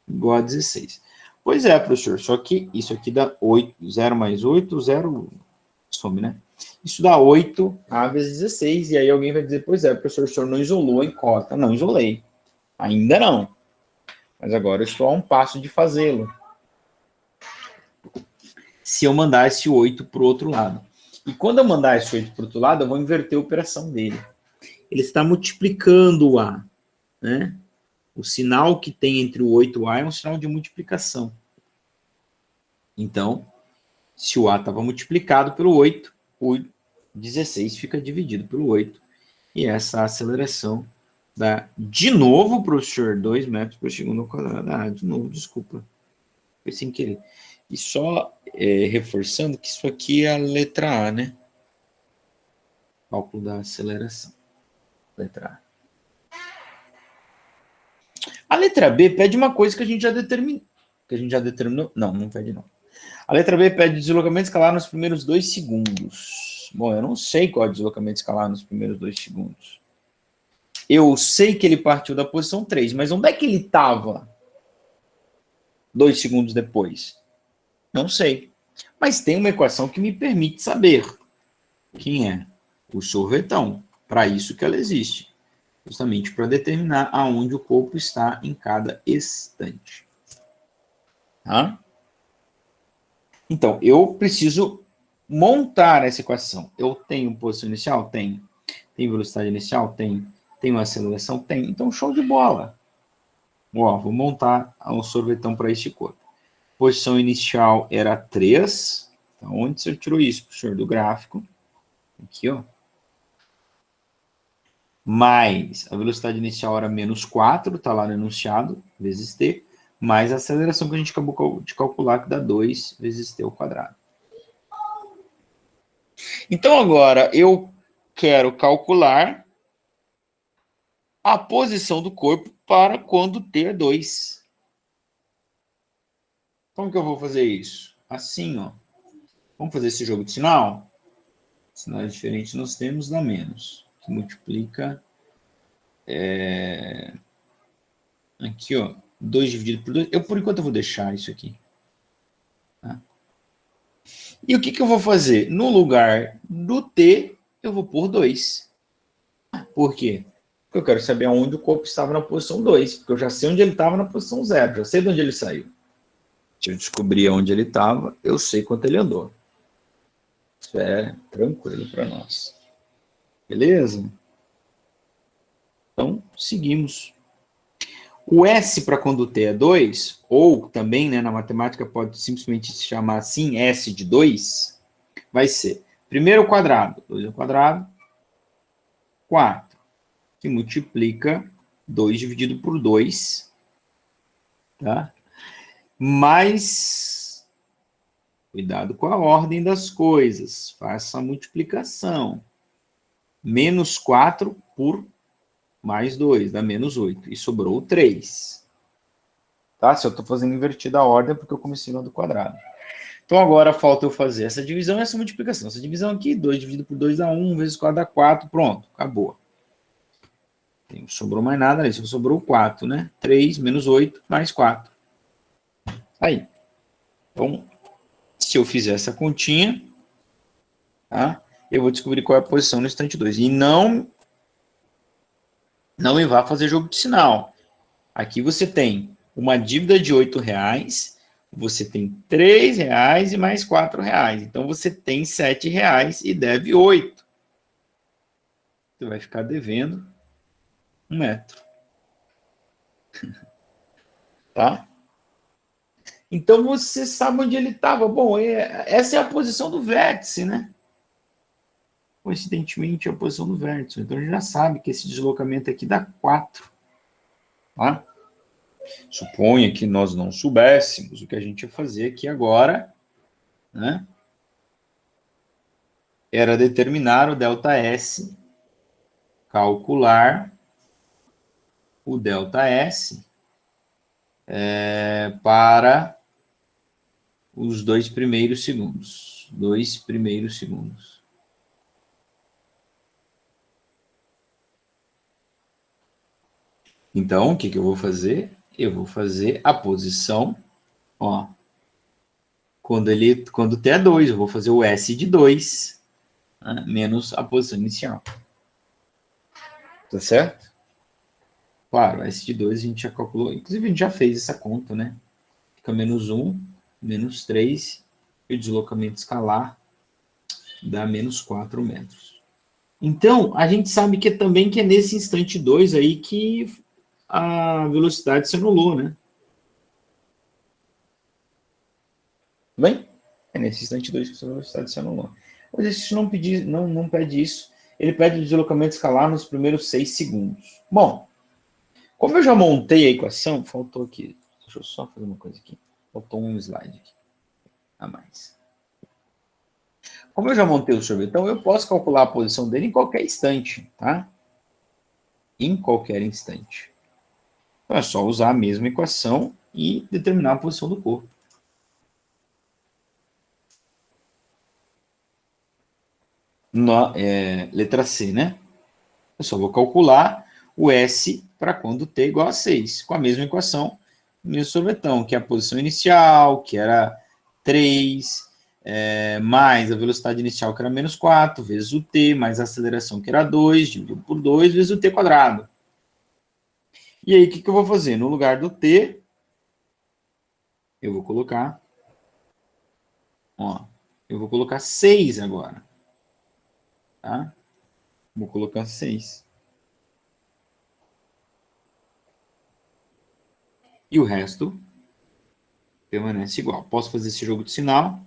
igual a 16. Pois é, professor, só que isso aqui dá 8, 0 mais 8, 0, some, né? Isso dá 8A vezes 16, e aí alguém vai dizer, pois é, professor, o senhor não isolou a incógnita. Não isolei. Ainda não. Mas agora eu estou a um passo de fazê-lo. Se eu mandar esse 8 para o outro lado. E quando eu mandar esse 8 para o outro lado, eu vou inverter a operação dele. Ele está multiplicando o A, né? O sinal que tem entre o 8 e o A é um sinal de multiplicação. Então, se o A estava multiplicado pelo 8, o 16 fica dividido pelo 8. E essa aceleração dá, de novo, professor, 2 metros por segundo ao quadrado. Ah, de novo, desculpa. Foi sem querer. E só reforçando que isso aqui é a letra A, né? Cálculo da aceleração. Letra A. A letra B pede uma coisa que a gente já determinou. Não, não pede não. A letra B pede deslocamento escalar nos primeiros 2 segundos. Bom, eu não sei qual é o deslocamento escalar nos primeiros 2 segundos. Eu sei que ele partiu da posição 3, mas onde é que ele estava 2 segundos depois? Não sei. Mas tem uma equação que me permite saber quem é o sorvetão. Para isso que ela existe. Justamente para determinar aonde o corpo está em cada instante. Tá? Então, eu preciso montar essa equação. Eu tenho posição inicial? Tenho. Tem velocidade inicial? Tenho. Tenho aceleração? Tenho. Então, show de bola. Ó, vou montar um sorvetão para este corpo. Posição inicial era 3. Então, onde você tirou isso, professor? Do gráfico. Aqui, ó. Mais a velocidade inicial era menos 4, está lá no enunciado, vezes t, mais a aceleração que a gente acabou de calcular, que dá 2 vezes t ao quadrado. Então, agora, eu quero calcular a posição do corpo para quando t é 2. Como que eu vou fazer isso? Assim, ó. Vamos fazer esse jogo de sinal? Sinais diferentes nós temos, dá menos. Que multiplica... Aqui, ó. 2 dividido por 2. Por enquanto, eu vou deixar isso aqui. Tá? E o que eu vou fazer? No lugar do t, eu vou pôr 2. Por quê? Porque eu quero saber onde o corpo estava na posição 2. Porque eu já sei onde ele estava na posição 0. Já sei de onde ele saiu. Se eu descobrir onde ele estava, eu sei quanto ele andou. Isso é tranquilo para nós. Beleza? Então, seguimos. O S para quando t é 2, ou também, né, na matemática pode simplesmente se chamar assim, S de 2, vai ser primeiro ao quadrado, 2 ao quadrado, 4, que multiplica 2 dividido por 2, tá? Mais, cuidado com a ordem das coisas, faça a multiplicação. Menos 4 por mais 2, dá menos 8. E sobrou 3. Tá? Se eu estou fazendo invertida a ordem, porque eu comecei no do quadrado. Então, agora falta eu fazer essa divisão e essa multiplicação. Essa divisão aqui, 2 dividido por 2 dá 1, vezes 4 dá 4. Pronto, acabou. Não sobrou mais nada, né? Só sobrou 4, né? 3 menos 8 mais 4. Aí. Então, se eu fizer essa continha, tá? Eu vou descobrir qual é a posição no instante 2. E não me vá fazer jogo de sinal. Aqui você tem uma dívida de R$8, você tem R$3 e mais R$4. Então, você tem R$7 e deve 8. Você vai ficar devendo 1 metro. Tá? Então, você sabe onde ele estava. Bom, essa é a posição do vértice, né? Coincidentemente, é a posição do vértice. Então, a gente já sabe que esse deslocamento aqui dá 4. Tá? Suponha que nós não soubéssemos o que a gente ia fazer aqui agora, né? Era determinar o ΔS, calcular o ΔS para os 2 primeiros segundos. 2 primeiros segundos. Então, o que eu vou fazer? Eu vou fazer a posição, ó, quando t é 2, eu vou fazer o S de 2, né, menos a posição inicial. Tá certo? Claro, S de 2 a gente já calculou, inclusive a gente já fez essa conta, né? Fica menos 1, menos 3, e o deslocamento escalar dá menos 4 metros. Então, a gente sabe que também que é nesse instante 2 aí que a velocidade se anulou, né? Bem, é nesse instante 2 que a velocidade se anulou. O exercício não pede isso. Ele pede o deslocamento escalar nos primeiros 6 segundos. Bom, como eu já montei a equação, faltou aqui. Deixa eu só fazer uma coisa aqui. Faltou um slide aqui a mais. Como eu já montei o sorvetão, eu posso calcular a posição dele em qualquer instante, tá? Em qualquer instante. Então, é só usar a mesma equação e determinar a posição do corpo. Letra C, né? Eu só vou calcular o S para quando t igual a 6, com a mesma equação, mesmo sorvetão, que é a posição inicial, que era 3, mais a velocidade inicial, que era menos 4, vezes o t, mais a aceleração, que era 2, dividido por 2, vezes o t quadrado. E aí, o que eu vou fazer? No lugar do t, eu vou colocar, ó, eu vou colocar 6 agora. Tá? Vou colocar 6. E o resto permanece igual. Posso fazer esse jogo de sinal,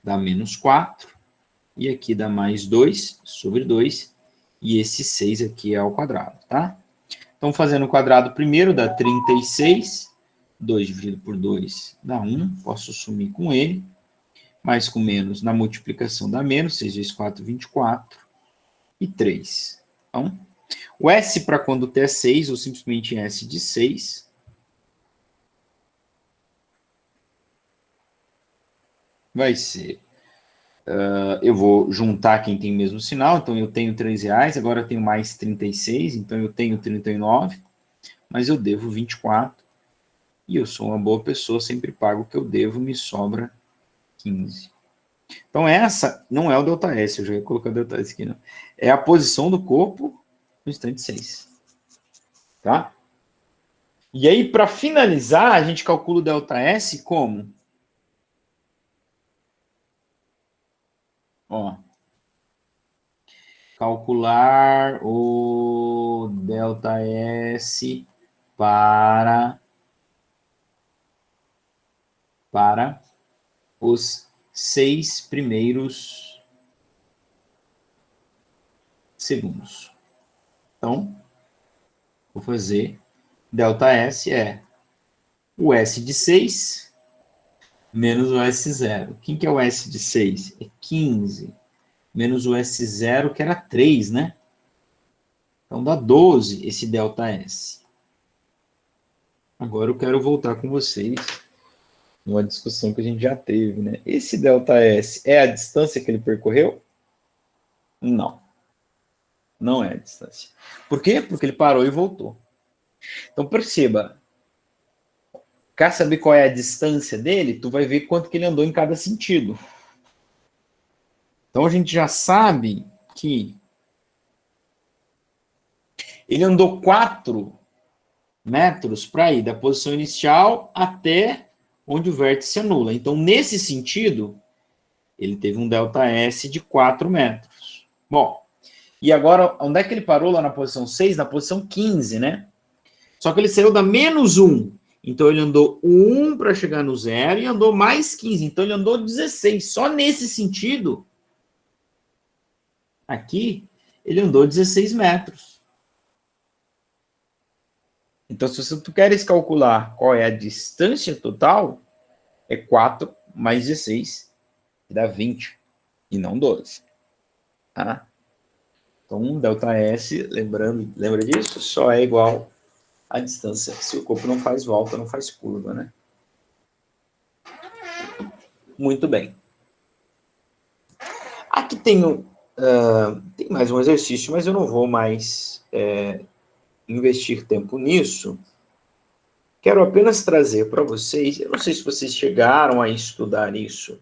dá menos 4, e aqui dá mais 2 sobre 2, e esse 6 aqui é ao quadrado, tá? Então, fazendo o quadrado primeiro, dá 36, 2 dividido por 2 dá 1, posso sumir com ele, mais com menos, na multiplicação dá menos, 6 vezes 4, 24, e 3. Então, o S para quando t é 6, ou simplesmente S de 6, vai ser eu vou juntar quem tem o mesmo sinal, então eu tenho R$3, agora eu tenho mais 36, então eu tenho 39, mas eu devo 24, e eu sou uma boa pessoa, sempre pago o que eu devo, me sobra 15. Então essa não é o ΔS, eu já ia colocar o ΔS aqui, não. É a posição do corpo no instante 6. Tá? E aí, para finalizar, a gente calcula o ΔS como? Ó, calcular o ΔS para os 6 primeiros segundos. Então, vou fazer ΔS é o S de 6 menos o S0. Quem que é o S de 6? É 15. Menos o S0, que era 3, né? Então, dá 12 esse ΔS. Agora eu quero voltar com vocês numa discussão que a gente já teve, né? Esse ΔS é a distância que ele percorreu? Não. Não é a distância. Por quê? Porque ele parou e voltou. Então, perceba. Quer saber qual é a distância dele? Tu vai ver quanto que ele andou em cada sentido. Então, a gente já sabe que ele andou 4 metros para ir da posição inicial até onde o vértice anula. Então, nesse sentido, ele teve um ΔS de 4 metros. Bom, e agora, onde é que ele parou lá na posição 6? Na posição 15, né? Só que ele saiu da menos 1. Então, ele andou 1 para chegar no 0 e andou mais 15. Então, ele andou 16. Só nesse sentido, aqui, ele andou 16 metros. Então, se tu queres calcular qual é a distância total, é 4 mais 16, que dá 20, e não 12. Tá? Então, ΔS, lembra disso? Só é igual à distância. Se o corpo não faz volta, não faz curva, né? Muito bem. Aqui tem mais um exercício, mas eu não vou mais investir tempo nisso. Quero apenas trazer para vocês, eu não sei se vocês chegaram a estudar isso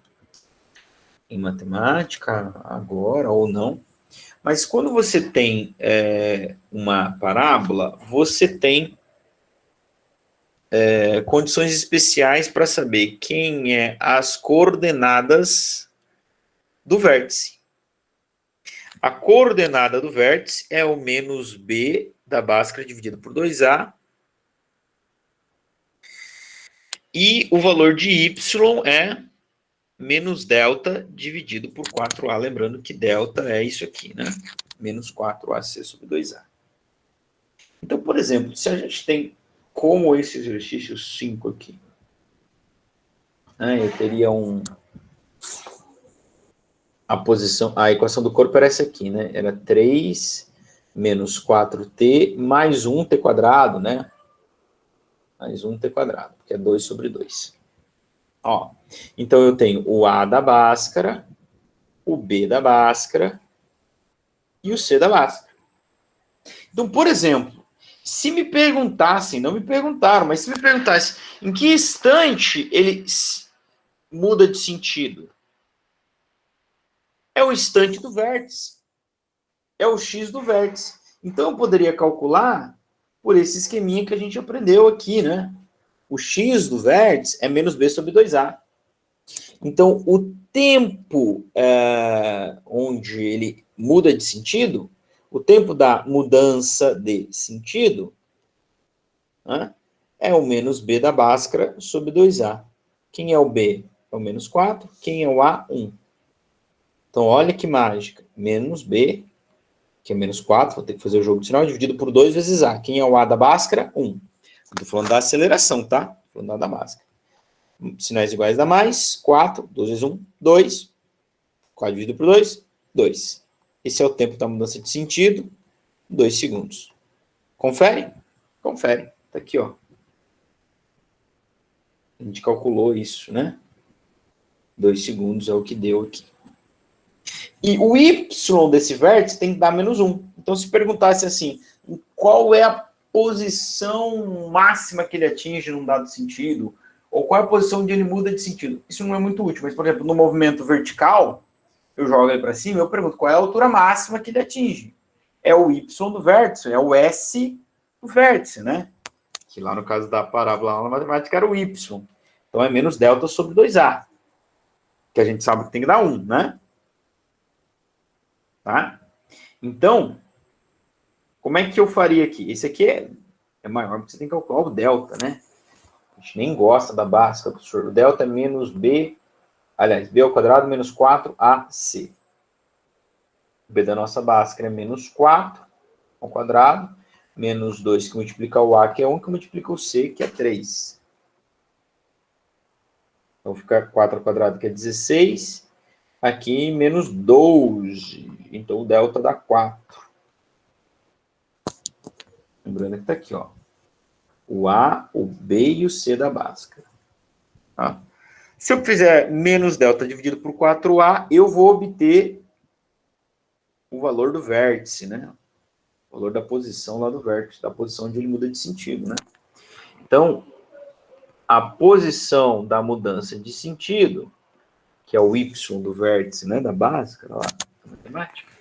em matemática agora ou não, mas quando você tem uma parábola, você tem condições especiais para saber quem é as coordenadas do vértice. A coordenada do vértice é o menos b da Bhaskara dividido por 2a, e o valor de y é menos delta dividido por 4a. Lembrando que delta é isso aqui, né? Menos 4ac sobre 2a. Então, por exemplo, se a gente tem como esse exercício 5 aqui, né, eu teria a equação do corpo era essa aqui, né? Era 3 menos 4t mais 1t quadrado, né? Mais 1t quadrado, que é 2 sobre 2. Ó, então eu tenho o A da Bhaskara, o B da Bhaskara e o C da Bhaskara. Então, por exemplo, se me perguntassem, não me perguntaram, mas se me perguntassem em que instante ele muda de sentido, é o instante do vértice, é o x do vértice. Então eu poderia calcular por esse esqueminha que a gente aprendeu aqui, né? O x do vértice é menos b sobre 2a. Então, o tempo onde ele muda de sentido, o tempo da mudança de sentido, né, é o menos b da Bhaskara sobre 2a. Quem é o b? É o menos 4. Quem é o a? 1. Então, olha que mágica. Menos b, que é menos 4, vou ter que fazer o jogo de sinal, dividido por 2 vezes a. Quem é o a da Bhaskara? 1. Estou falando da aceleração, tá? Estou falando da Bhaskara. Sinais iguais dá mais, 4, 2 vezes 1, 2. 4 dividido por 2, 2. Esse é o tempo da mudança de sentido, 2 segundos. Confere? Confere. Tá aqui, ó. A gente calculou isso, né? 2 segundos é o que deu aqui. E o y desse vértice tem que dar menos 1. Então, se perguntasse assim, qual é a posição máxima que ele atinge num dado sentido, ou qual é a posição onde ele muda de sentido, isso não é muito útil. Mas, por exemplo, no movimento vertical, eu jogo ele para cima, eu pergunto qual é a altura máxima que ele atinge. É o y do vértice, é o s do vértice, né? Que lá no caso da parábola na matemática era o y. Então é menos delta sobre 2a. Que a gente sabe que tem que dar 1, né? Tá? Então, como é que eu faria aqui? Esse aqui é maior, porque você tem que calcular o delta, né? A gente nem gosta da básica, professor. O delta é menos b, aliás, b ao quadrado menos 4ac. O b da nossa básica é menos 4 ao quadrado, menos 2 que multiplica o a, que é 1, que multiplica o c, que é 3. Então fica 4 ao quadrado, que é 16. Aqui, menos 12. Então, o delta dá 4. Lembrando que está aqui, ó. O A, o B e o C da básica. Tá? Se eu fizer menos delta dividido por 4A, eu vou obter o valor do vértice, né? O valor da posição lá do vértice, da posição onde ele muda de sentido, né? Então, a posição da mudança de sentido, que é o y do vértice, né, da básica, lá, da matemática,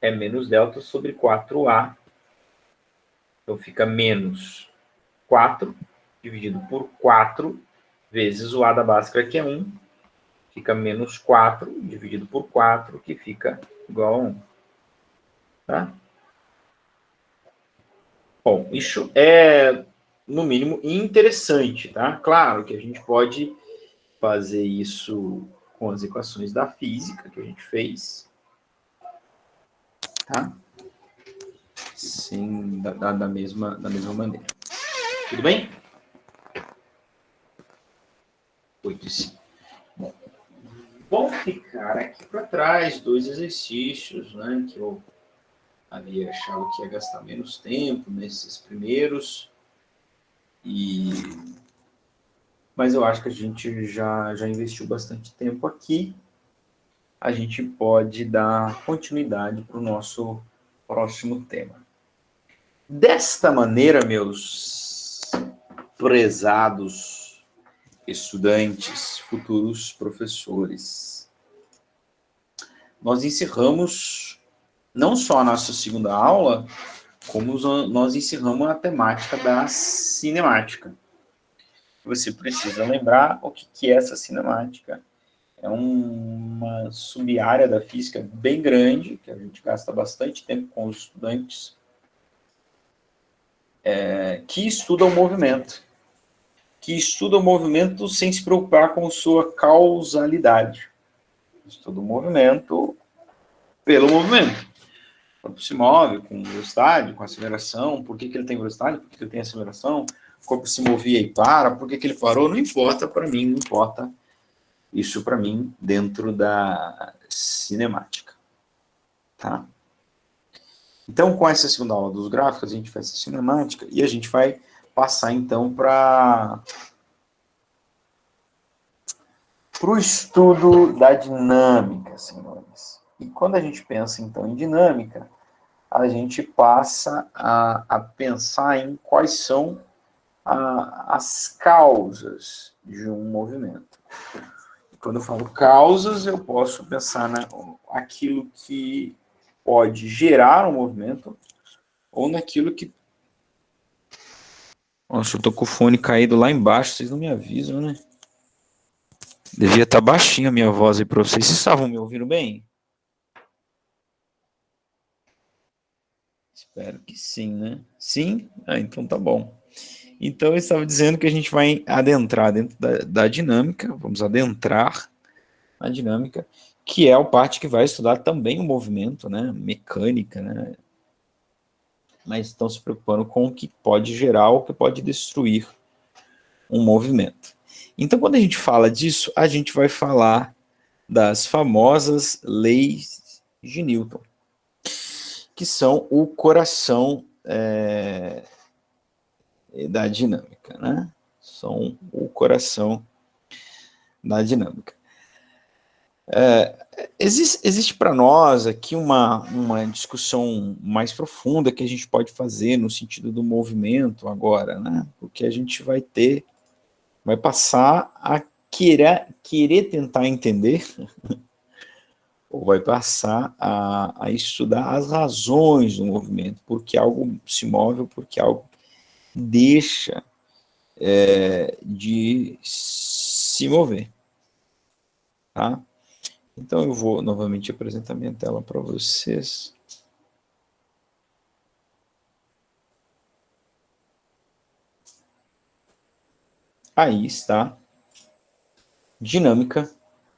é menos delta sobre 4A. Então, fica menos 4 dividido por 4 vezes o A da básica, que é 1. Fica menos 4 dividido por 4, que fica igual a 1. Tá? Bom, isso é, no mínimo, interessante, tá? Claro que a gente pode fazer isso com as equações da física que a gente fez, tá? Sim, da mesma maneira. Tudo bem? 8 e 5. Bom, vou ficar aqui para trás 2 exercícios, né, que eu havia achado que ia gastar menos tempo nesses primeiros, mas eu acho que a gente já investiu bastante tempo aqui. A gente pode dar continuidade para o nosso próximo tema. Desta maneira, meus prezados estudantes, futuros professores, nós encerramos não só a nossa segunda aula, como nós encerramos a temática da cinemática. Você precisa lembrar o que é essa cinemática. É uma sub-área da física bem grande, que a gente gasta bastante tempo com os estudantes, que estuda o movimento. Que estuda o movimento sem se preocupar com sua causalidade. Estuda o movimento pelo movimento. O corpo se move com velocidade, com aceleração. Por que ele tem velocidade? Por que ele tem aceleração? O corpo se movia e para. Por que ele parou? Não importa para mim, não importa isso para mim dentro da cinemática. Tá? Então, com essa segunda aula dos gráficos, a gente faz essa cinemática e a gente vai passar, então, para o estudo da dinâmica, senhores. E quando a gente pensa, então, em dinâmica, a gente passa a pensar em quais são as causas de um movimento. Quando eu falo causas, eu posso pensar naquilo que pode gerar um movimento ou naquilo que... Nossa, eu tô com o fone caído lá embaixo, vocês não me avisam, né? Devia estar baixinha a minha voz aí para vocês. Vocês estavam me ouvindo bem? Espero que sim, né? Sim? Ah, então tá bom. Então, eu estava dizendo que a gente vai adentrar dentro da dinâmica, vamos adentrar na dinâmica, que é a parte que vai estudar também o movimento, né? Mecânica, né? Mas estão se preocupando com o que pode gerar ou o que pode destruir um movimento. Então, quando a gente fala disso, a gente vai falar das famosas leis de Newton, que são o coração da dinâmica, né? São o coração da dinâmica. Existe para nós aqui uma discussão mais profunda que a gente pode fazer no sentido do movimento agora, né? Porque a gente vai passar a querer tentar entender, ou vai passar a estudar as razões do movimento, porque algo se move, porque algo deixa de se mover, tá? Então eu vou novamente apresentar minha tela para vocês. Aí está. Dinâmica,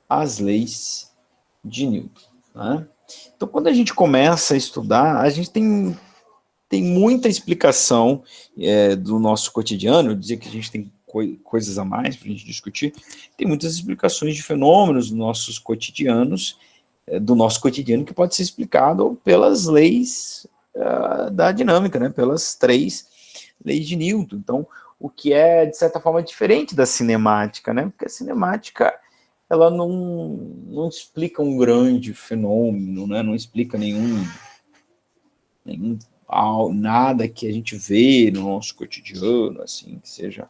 as leis de Newton. Né? Então, quando a gente começa a estudar, a gente tem muita explicação do nosso cotidiano, dizer que a gente tem coisas a mais para a gente discutir, tem muitas explicações de fenômenos dos nossos cotidianos, do nosso cotidiano, que pode ser explicado pelas leis da dinâmica, né? Pelas 3 leis de Newton. Então, o que é, de certa forma, diferente da cinemática, né? Porque a cinemática, ela não explica um grande fenômeno, né? Não explica nada que a gente vê no nosso cotidiano, assim, que seja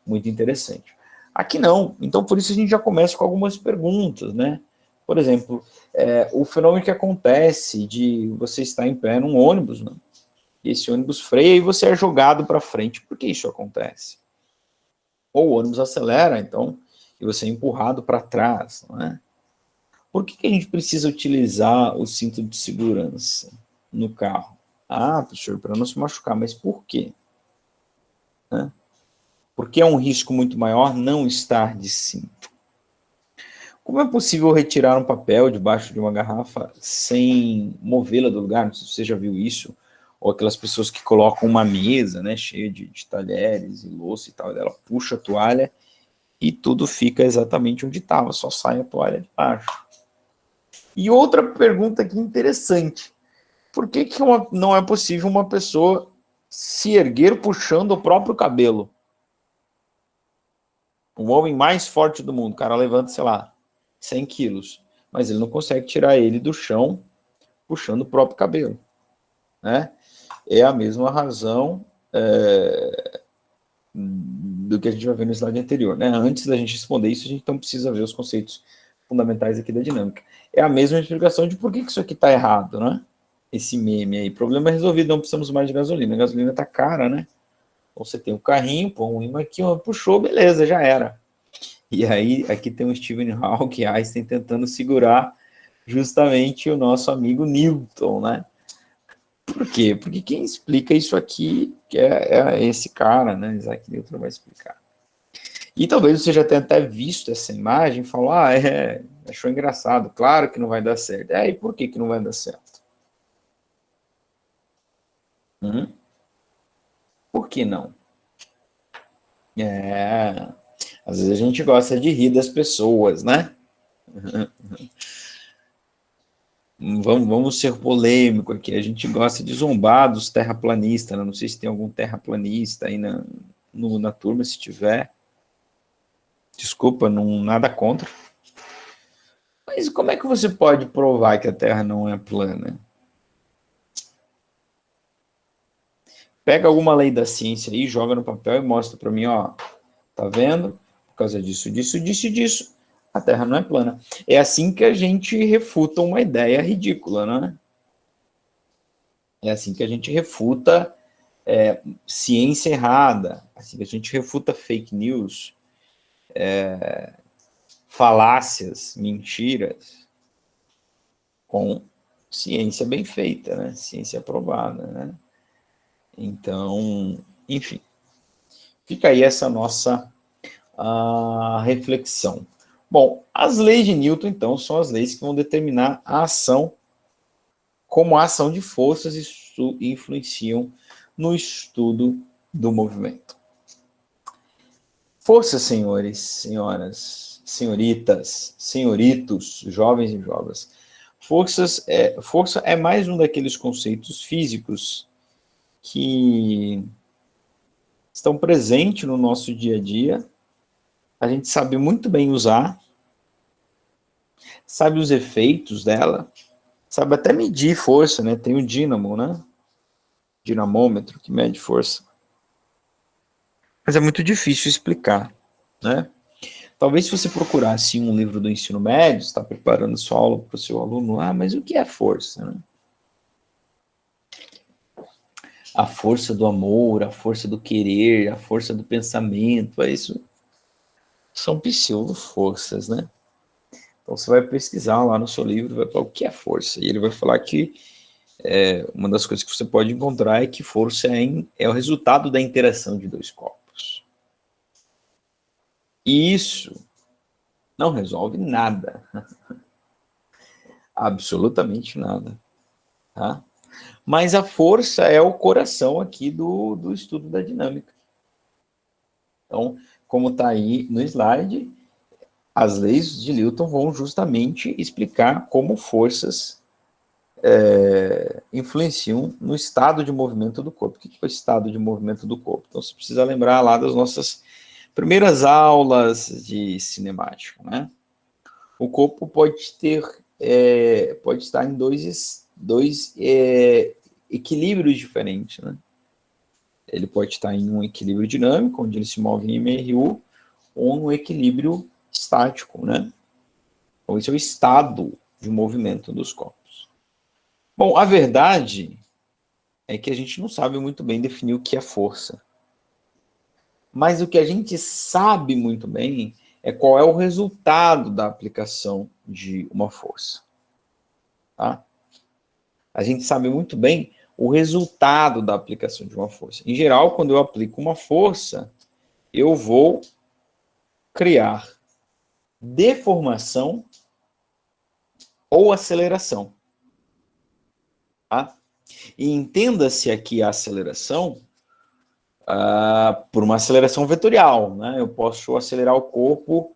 muito interessante. Aqui não, então por isso a gente já começa com algumas perguntas, né? Por exemplo, o fenômeno que acontece de você estar em pé num ônibus, né? E esse ônibus freia e você é jogado para frente. Por que isso acontece? Ou o ônibus acelera, então, e você é empurrado para trás, não é? Por que a gente precisa utilizar o cinto de segurança no carro? Ah, professor, para não se machucar, mas por quê? Né? Porque é um risco muito maior não estar de cinto. Como é possível retirar um papel debaixo de uma garrafa sem movê-la do lugar? Não sei se você já viu isso. Ou aquelas pessoas que colocam uma mesa, né, cheia de talheres e louça e tal, e ela puxa a toalha e tudo fica exatamente onde estava, só sai a toalha de baixo. E outra pergunta aqui interessante. Por que não é possível uma pessoa se erguer puxando o próprio cabelo? O homem mais forte do mundo, o cara levanta, sei lá, 100 quilos, mas ele não consegue tirar ele do chão puxando o próprio cabelo, né? É a mesma razão do que a gente vai ver no slide anterior, né? Antes da gente responder isso, a gente então precisa ver os conceitos fundamentais aqui da dinâmica. É a mesma explicação de por que isso aqui está errado, né? Esse meme aí. Problema é resolvido, não precisamos mais de gasolina. A gasolina está cara, né? Então você tem um carrinho, põe um imã aqui, puxou, beleza, já era. E aí, aqui tem o Stephen Hawking, Einstein, tentando segurar justamente o nosso amigo Newton, né? Por quê? Porque quem explica isso aqui é esse cara, né? Isaac Newton vai explicar. E talvez você já tenha até visto essa imagem e falou, achou engraçado, claro que não vai dar certo. E por que não vai dar certo? Por que não? Às vezes a gente gosta de rir das pessoas, né? Vamos ser polêmico aqui. A gente gosta de zombar dos terraplanistas, né? Não sei se tem algum terraplanista aí na turma, se tiver. Desculpa, nada contra. Mas como é que você pode provar que a Terra não é plana? Pega alguma lei da ciência aí, joga no papel e mostra para mim, ó. Tá vendo? Por causa disso, a Terra não é plana. É assim que a gente refuta uma ideia ridícula, né? É assim que a gente refuta ciência errada, assim que a gente refuta fake news, falácias, mentiras, com ciência bem feita, né? Ciência aprovada, né? Então, enfim, fica aí essa nossa reflexão. Bom, as leis de Newton, então, são as leis que vão determinar a ação, como a ação de forças influenciam no estudo do movimento. Forças, senhores, senhoras, senhoritas, senhoritos, jovens e jovens. Força é mais um daqueles conceitos físicos que estão presentes no nosso dia a dia. A gente sabe muito bem usar, sabe os efeitos dela, sabe até medir força, né? Tem o dínamo, né? Dinamômetro que mede força. Mas é muito difícil explicar, né? Talvez se você procurasse um livro do ensino médio, está preparando sua aula para o seu aluno, mas o que é força, né? A força do amor, a força do querer, a força do pensamento, isso são pseudo-forças, né? Então você vai pesquisar lá no seu livro, vai falar o que é força, e ele vai falar que uma das coisas que você pode encontrar é que força é o resultado da interação de dois corpos. E isso não resolve nada. Absolutamente nada. Tá? Mas a força é o coração aqui do estudo da dinâmica. Então, como está aí no slide, as leis de Newton vão justamente explicar como forças influenciam no estado de movimento do corpo. O que é o estado de movimento do corpo? Então, você precisa lembrar lá das nossas primeiras aulas de cinemática, né? O corpo pode estar em dois equilíbrios diferentes, né? Ele pode estar em um equilíbrio dinâmico, onde ele se move em MRU, ou um equilíbrio estático, né? Então, esse é o estado de movimento dos corpos. Bom, a verdade é que a gente não sabe muito bem definir o que é força. Mas o que a gente sabe muito bem é qual é o resultado da aplicação de uma força. Tá? A gente sabe muito bem o resultado da aplicação de uma força. Em geral, quando eu aplico uma força, eu vou criar deformação ou aceleração. Tá? E entenda-se aqui a aceleração por uma aceleração vetorial, né? Eu posso acelerar o corpo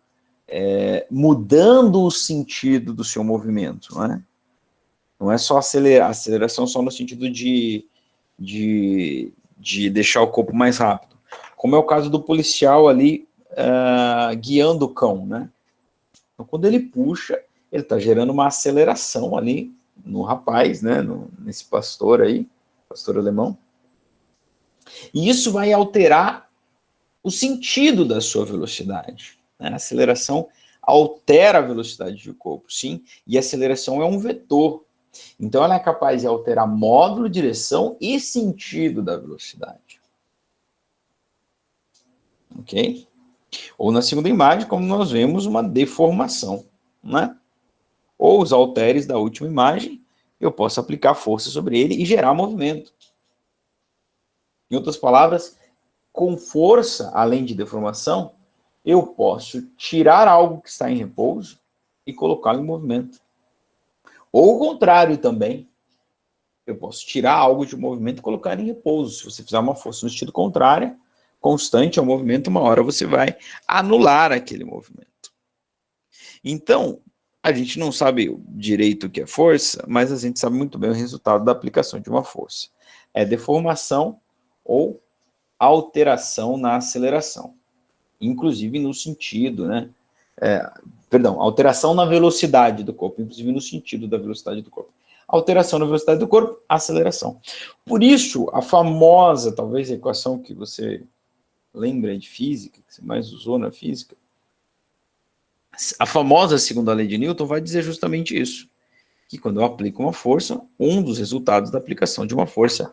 mudando o sentido do seu movimento, né? Não é só aceleração só no sentido de deixar o corpo mais rápido, como é o caso do policial ali guiando o cão, né? Então, quando ele puxa, ele está gerando uma aceleração ali no rapaz, né? Nesse pastor aí, pastor alemão. E isso vai alterar o sentido da sua velocidade. Né? A aceleração altera a velocidade do corpo, sim, e a aceleração é um vetor. Então, ela é capaz de alterar módulo, direção e sentido da velocidade. Ok? Ou na segunda imagem, como nós vemos, uma deformação. Né? Ou os halteres da última imagem, eu posso aplicar força sobre ele e gerar movimento. Em outras palavras, com força, além de deformação, eu posso tirar algo que está em repouso e colocá-lo em movimento. Ou o contrário também. Eu posso tirar algo de movimento e colocar em repouso. Se você fizer uma força no sentido contrário, constante ao movimento, uma hora você vai anular aquele movimento. Então, a gente não sabe direito o que é força, mas a gente sabe muito bem o resultado da aplicação de uma força. É deformação ou alteração na aceleração. Inclusive no sentido, né? Alteração na velocidade do corpo, inclusive no sentido da velocidade do corpo. Alteração na velocidade do corpo, aceleração. Por isso, a famosa, talvez, equação que você lembra de física, que você mais usou na física, a famosa segunda lei de Newton vai dizer justamente isso, que quando eu aplico uma força, um dos resultados da aplicação de uma força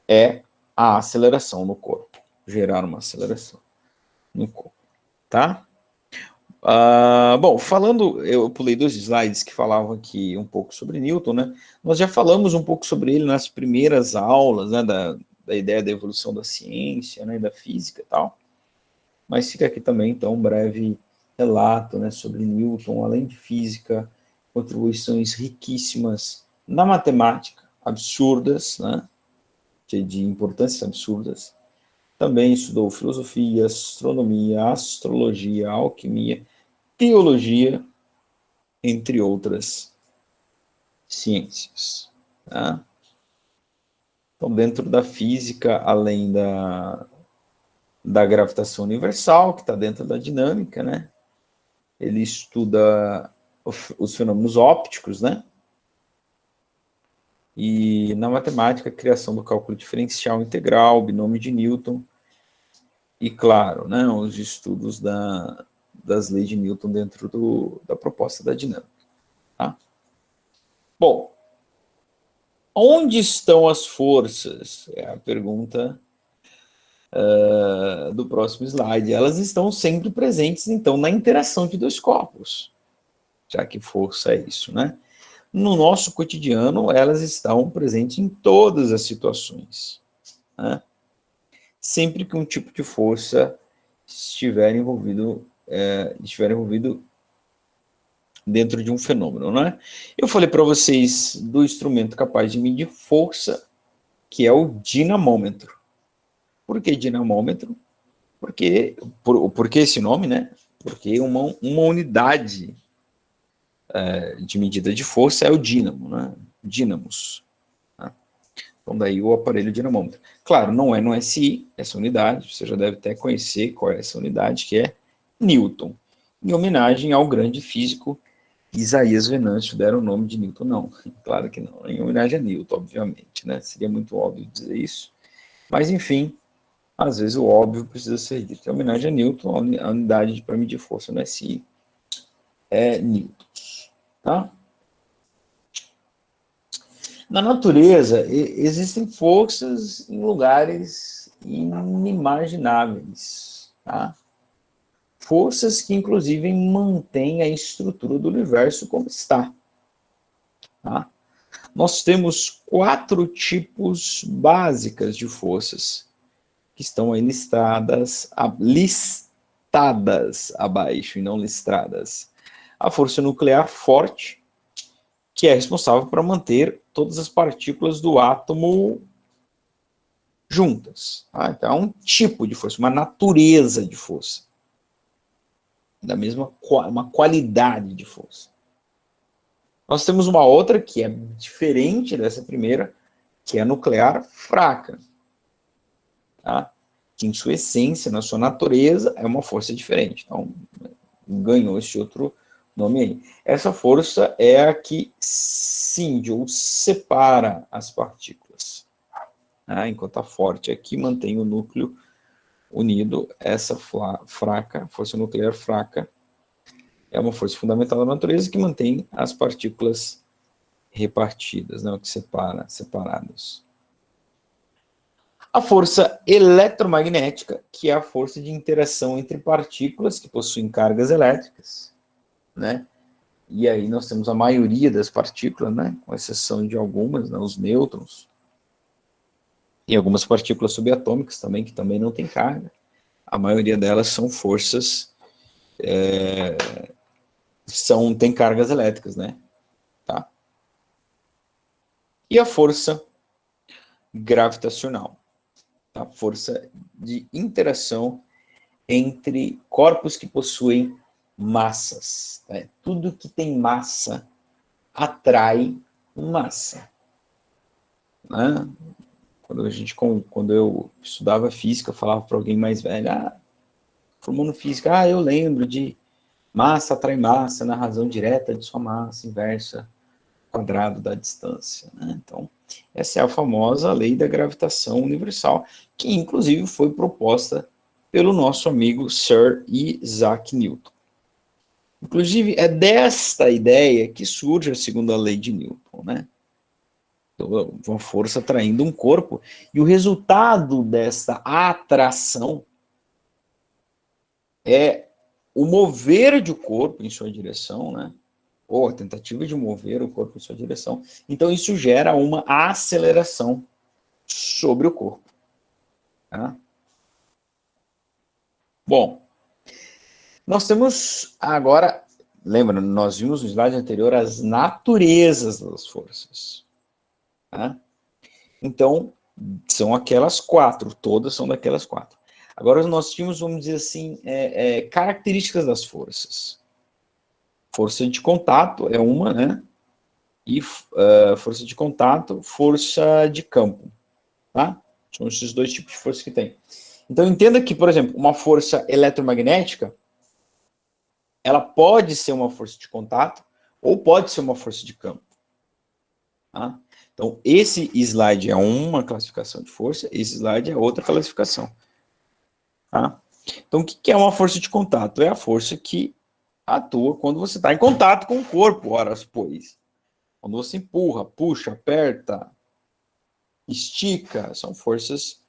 é a aceleração no corpo, gerar uma aceleração no corpo, tá? Bom, eu pulei 2 slides que falavam aqui um pouco sobre Newton, né? Nós já falamos um pouco sobre ele nas primeiras aulas, né, da ideia da evolução da ciência, né, da física e tal, mas fica aqui também, então, um breve relato, né, sobre Newton, além de física, contribuições riquíssimas na matemática, absurdas, né, de importâncias absurdas. Também estudou filosofia, astronomia, astrologia, alquimia, teologia, entre outras ciências. Tá? Então, dentro da física, além da gravitação universal, que está dentro da dinâmica, né? Ele estuda os fenômenos ópticos, né? E na matemática, a criação do cálculo diferencial integral, binômio de Newton, e claro, né, os estudos das leis de Newton dentro da proposta da dinâmica. Tá? Bom, onde estão as forças? É a pergunta do próximo slide. Elas estão sempre presentes, então, na interação de dois corpos, já que força é isso, né? No nosso cotidiano, elas estão presentes em todas as situações, né? Sempre que um tipo de força estiver envolvido dentro de um fenômeno, né? Eu falei para vocês do instrumento capaz de medir força, que é o dinamômetro. Por que dinamômetro? Por que esse nome, né? Porque uma unidade de medida de força é o dínamo, né? Dínamos. Né? Então, daí o aparelho dinamômetro. Claro, não é no SI, essa unidade, você já deve até conhecer qual é essa unidade, que é Newton. Em homenagem ao grande físico Isaías Venâncio, deram o nome de Newton, não. Claro que não, em homenagem a Newton, obviamente, né? Seria muito óbvio dizer isso. Mas, enfim, às vezes o óbvio precisa ser dito. Em homenagem a Newton, a unidade para medir força no SI é newtons, tá? Na natureza, existem forças em lugares inimagináveis, tá? Forças que, inclusive, mantêm a estrutura do universo como está, tá? Nós temos 4 tipos básicas de forças que estão aí listadas abaixo e não listradas. A força nuclear forte, que é responsável por manter todas as partículas do átomo juntas. Tá? Então, é um tipo de força, uma natureza de força. Uma qualidade de força. Nós temos uma outra que é diferente dessa primeira, que é a nuclear fraca. Tá? Que em sua essência, na sua natureza, é uma força diferente. Então, ganhou esse outro nome aí. Essa força é a que cinde ou separa as partículas. Enquanto a forte aqui mantém o núcleo unido, essa força nuclear fraca, é uma força fundamental da natureza que mantém as partículas repartidas, o que separadas. A força eletromagnética, que é a força de interação entre partículas que possuem cargas elétricas, né? E aí nós temos a maioria das partículas, né? Com exceção de algumas, né? Os nêutrons, e algumas partículas subatômicas também, que também não têm carga. A maioria delas são forças, têm cargas elétricas, né? Tá? E a força gravitacional. A força de interação entre corpos que possuem massas. Né? Tudo que tem massa atrai massa. Né? Quando eu estudava física, eu falava para alguém mais velho, formando física, eu lembro de massa atrai massa na razão direta de sua massa inversa quadrado da distância. Né? Então, essa é a famosa lei da gravitação universal, que inclusive foi proposta pelo nosso amigo Sir Isaac Newton. Inclusive, é desta ideia que surge a segunda lei de Newton, né? Então, uma força atraindo um corpo, e o resultado dessa atração é o mover de o corpo em sua direção, né? Ou a tentativa de mover o corpo em sua direção. Então, isso gera uma aceleração sobre o corpo. Tá? Bom, nós temos agora, lembra, nós vimos no slide anterior as naturezas das forças. Tá? Então, são aquelas 4, todas são daquelas 4. Agora nós tínhamos, vamos dizer assim, características das forças. Força de contato é uma, né? E força de contato, força de campo. Tá? São esses 2 tipos de força que tem. Então, entenda que, por exemplo, uma força eletromagnética, ela pode ser uma força de contato, ou pode ser uma força de campo. Tá? Então, esse slide é uma classificação de força, esse slide é outra classificação. Tá? Então, o que é uma força de contato? É a força que atua quando você está em contato com o corpo, ora, pois. Quando você empurra, puxa, aperta, estica, são forças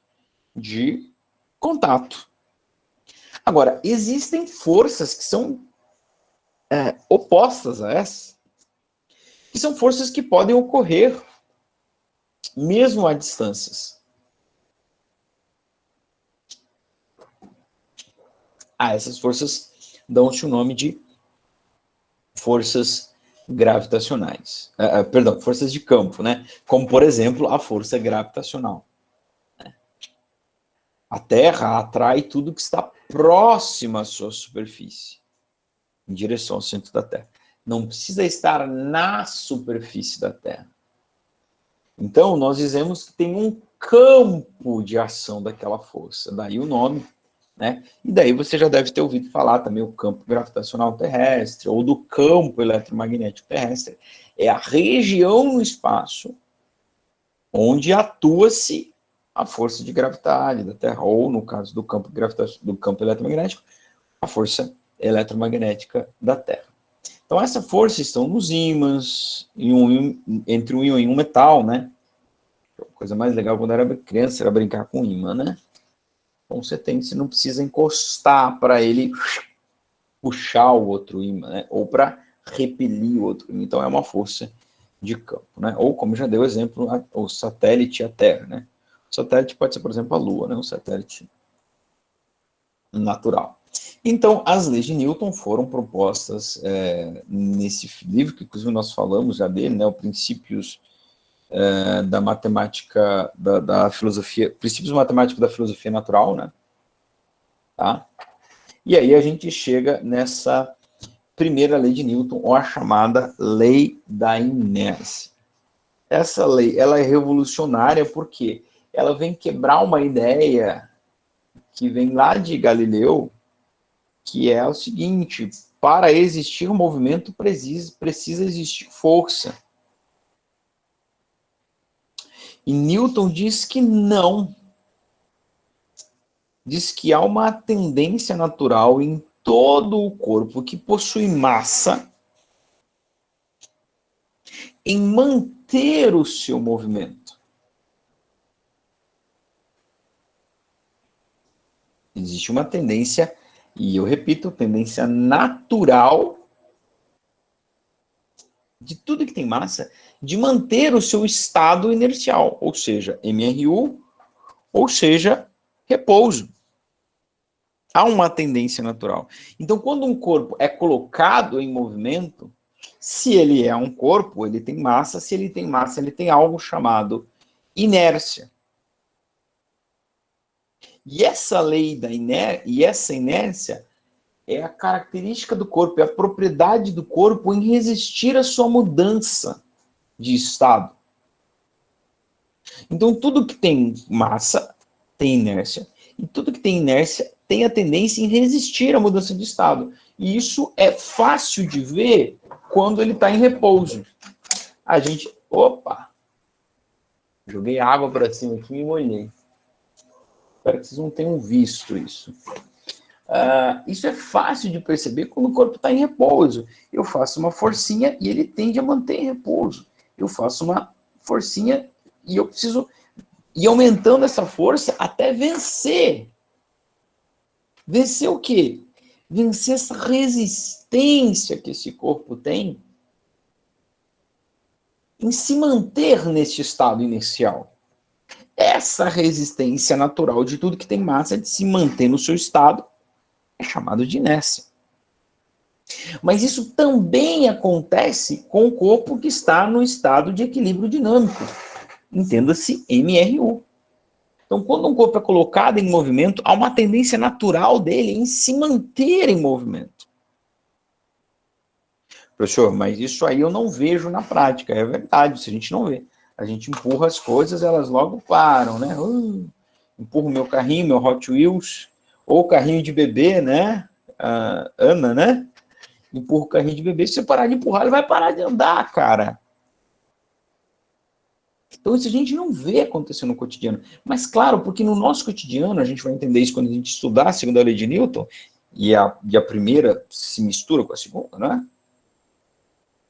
de contato. Agora, existem forças que são opostas a essa, que são forças que podem ocorrer mesmo a distâncias. Essas forças dão-se o nome de forças gravitacionais. Perdão, forças de campo, né? Como, por exemplo, a força gravitacional. A Terra atrai tudo que está próximo à sua superfície, em direção ao centro da Terra. Não precisa estar na superfície da Terra. Então, nós dizemos que tem um campo de ação daquela força, daí o nome, né? E daí você já deve ter ouvido falar também o campo gravitacional terrestre, ou do campo eletromagnético terrestre. É a região no espaço onde atua-se a força de gravidade da Terra, ou no caso do campo eletromagnético, a força eletromagnética da Terra. Então, essa força estão nos ímãs, entre um ímã e um metal, né? A coisa mais legal quando era criança era brincar com ímã, né? Então, você não precisa encostar para ele puxar o outro ímã, né? Ou para repelir o outro ímã. Então, é uma força de campo, né? Ou, como já deu exemplo, o satélite e a Terra, né? O satélite pode ser, por exemplo, a Lua, né? Um satélite natural. Então, as leis de Newton foram propostas nesse livro, que inclusive nós falamos já dele, né? O Princípios da Matemática, da Filosofia, Princípios Matemáticos da Filosofia Natural, né? Tá? E aí a gente chega nessa primeira lei de Newton, ou a chamada Lei da Inércia. Essa lei, ela é revolucionária porque ela vem quebrar uma ideia que vem lá de Galileu, que é o seguinte: para existir um movimento precisa existir força. E Newton diz que não. Diz que há uma tendência natural em todo o corpo que possui massa em manter o seu movimento. Existe uma tendência, e eu repito, tendência natural de tudo que tem massa, de manter o seu estado inercial, ou seja, MRU, ou seja, repouso. Há uma tendência natural. Então, quando um corpo é colocado em movimento, se ele é um corpo, ele tem massa, se ele tem massa, ele tem algo chamado inércia. E essa lei da essa inércia é a característica do corpo, é a propriedade do corpo em resistir à sua mudança de estado. Então, tudo que tem massa tem inércia, e tudo que tem inércia tem a tendência em resistir à mudança de estado. E isso é fácil de ver quando ele está em repouso. A gente... Opa! Joguei água para cima aqui e me molhei. Espero que vocês não tenham visto isso. Isso é fácil de perceber quando o corpo está em repouso. Eu faço uma forcinha e ele tende a manter em repouso. Eu faço uma forcinha e eu preciso ir aumentando essa força até vencer. Vencer o quê? Vencer essa resistência que esse corpo tem em se manter neste estado inicial. Essa resistência natural de tudo que tem massa de se manter no seu estado é chamado de inércia. Mas isso também acontece com o corpo que está no estado de equilíbrio dinâmico. Entenda-se MRU. Então, quando um corpo é colocado em movimento, há uma tendência natural dele em se manter em movimento. Professor, mas isso aí eu não vejo na prática. É verdade, se a gente não vê. A gente empurra as coisas, elas logo param, né? Empurro meu carrinho, meu Hot Wheels, ou o carrinho de bebê, né? Ana, né? empurra o carrinho de bebê. Se você parar de empurrar, ele vai parar de andar, cara. Então, isso a gente não vê acontecendo no cotidiano. Mas, claro, porque no nosso cotidiano, a gente vai entender isso quando a gente estudar a segunda lei de Newton, e a primeira se mistura com a segunda, né?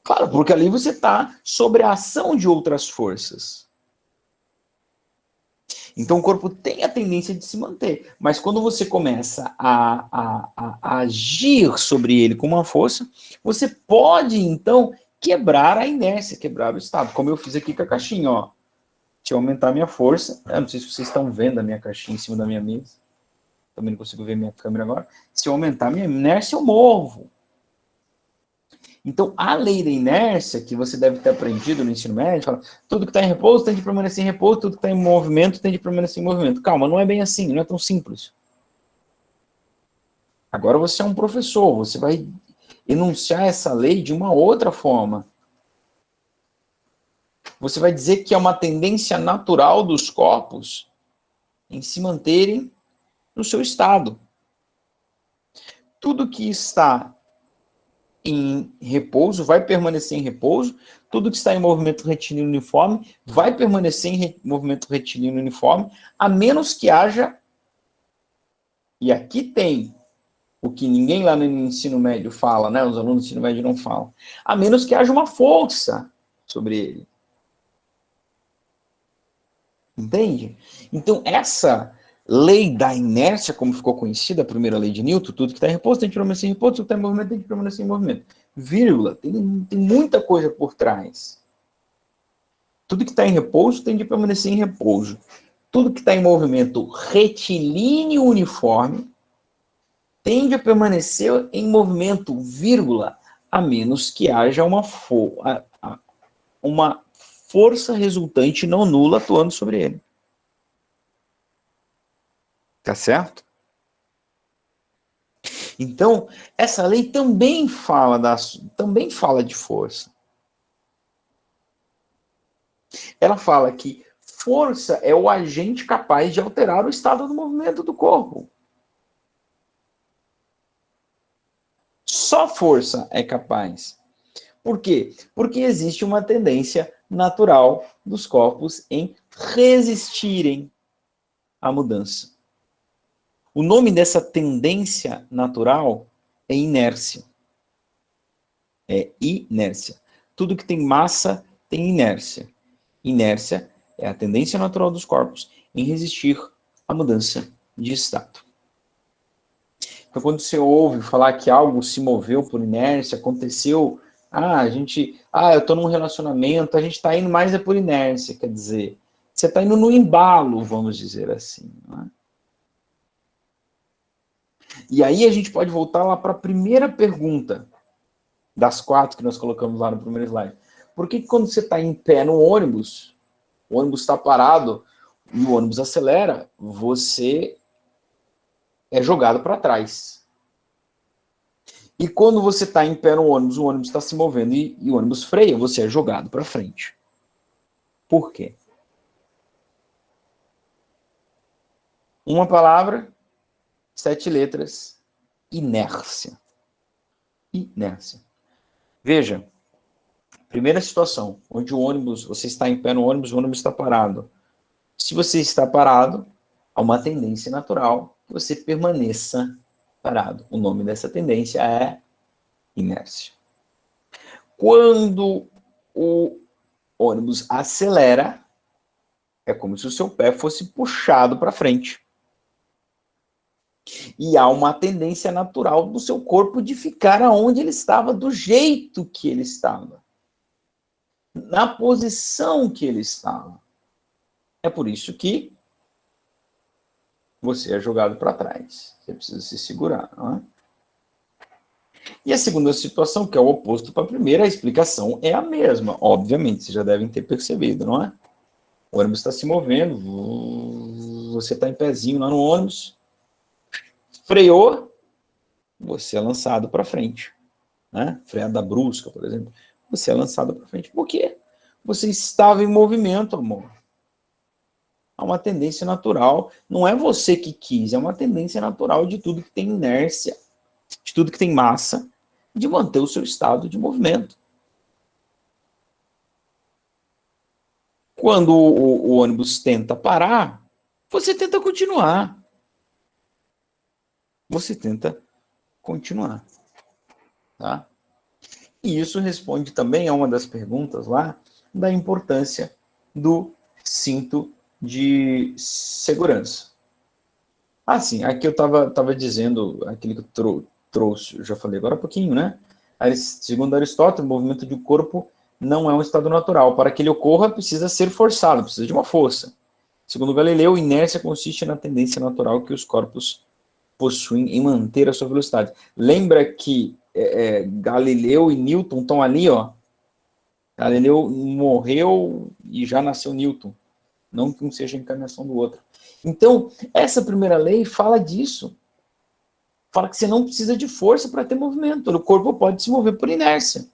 Claro, porque ali você está sobre a ação de outras forças. Então, o corpo tem a tendência de se manter. Mas quando você começa a agir sobre ele com uma força, você pode, então, quebrar a inércia, quebrar o estado. Como eu fiz aqui com a caixinha, ó. Deixa eu aumentar a minha força. Eu não sei se vocês estão vendo a minha caixinha em cima da minha mesa. Também não consigo ver minha câmera agora. Se eu aumentar a minha inércia, eu movo. Então, a lei da inércia, que você deve ter aprendido no ensino médio, fala, tudo que está em repouso tem de permanecer em repouso, tudo que está em movimento tem de permanecer em movimento. Calma, não é bem assim, não é tão simples. Agora você é um professor, você vai enunciar essa lei de uma outra forma. Você vai dizer que é uma tendência natural dos corpos em se manterem no seu estado. Tudo que está em repouso vai permanecer em repouso, tudo que está em movimento retilíneo uniforme vai permanecer em movimento retilíneo uniforme, a menos que haja, e aqui tem o que ninguém lá no ensino médio fala, né? Os alunos do ensino médio não falam, a menos que haja uma força sobre ele. Entende? Então, essa lei da inércia, como ficou conhecida, a primeira lei de Newton, tudo que está em repouso tem de permanecer em repouso, tudo que está em movimento tem de permanecer em movimento. Vírgula, tem muita coisa por trás. Tudo que está em repouso tem de permanecer em repouso. Tudo que está em movimento retilíneo uniforme tende a permanecer em movimento, vírgula, a menos que haja uma força resultante não nula atuando sobre ele. Tá certo? Então, essa lei também fala de força. Ela fala que força é o agente capaz de alterar o estado do movimento do corpo. Só força é capaz. Por quê? Porque existe uma tendência natural dos corpos em resistirem à mudança. O nome dessa tendência natural é inércia. É inércia. Tudo que tem massa tem inércia. Inércia é a tendência natural dos corpos em resistir à mudança de estado. Então, quando você ouve falar que algo se moveu por inércia, aconteceu, eu estou num relacionamento, a gente está indo mais por inércia, quer dizer, você está indo no embalo, vamos dizer assim, não é? E aí a gente pode voltar lá para a primeira pergunta das 4 que nós colocamos lá no primeiro slide. Por que quando você está em pé no ônibus, o ônibus está parado e o ônibus acelera, você é jogado para trás? E quando você está em pé no ônibus, o ônibus está se movendo e o ônibus freia, você é jogado para frente. Por quê? Uma palavra, 7 letras, inércia. Inércia. Veja, primeira situação, onde o ônibus, você está em pé no ônibus, o ônibus está parado. Se você está parado, há uma tendência natural que você permaneça parado. O nome dessa tendência é inércia. Quando o ônibus acelera, é como se o seu pé fosse puxado para frente. E há uma tendência natural do seu corpo de ficar aonde ele estava, do jeito que ele estava. Na posição que ele estava. É por isso que você é jogado para trás. Você precisa se segurar, não é? E a segunda situação, que é o oposto para a primeira, a explicação é a mesma. Obviamente, vocês já devem ter percebido, não é? O ônibus está se movendo, você está em pezinho lá no ônibus, freou, você é lançado para frente. Né? Freada brusca, por exemplo. Você é lançado para frente. Por quê? Você estava em movimento, amor. Há uma tendência natural. Não é você que quis, é uma tendência natural de tudo que tem inércia, de tudo que tem massa, de manter o seu estado de movimento. Quando o ônibus tenta parar, você tenta continuar. Você tenta continuar. Tá? E isso responde também a uma das perguntas lá da importância do cinto de segurança. Sim, aqui eu estava dizendo, aquele que eu trouxe, eu já falei agora há pouquinho, né? Segundo Aristóteles, o movimento do corpo não é um estado natural. Para que ele ocorra, precisa ser forçado, precisa de uma força. Segundo Galileu, inércia consiste na tendência natural que os corpos possuem em manter a sua velocidade. Lembra que Galileu e Newton estão ali, ó. Galileu morreu e já nasceu Newton. Não que um seja a encarnação do outro. Então, essa primeira lei fala disso. Fala que você não precisa de força para ter movimento. O corpo pode se mover por inércia.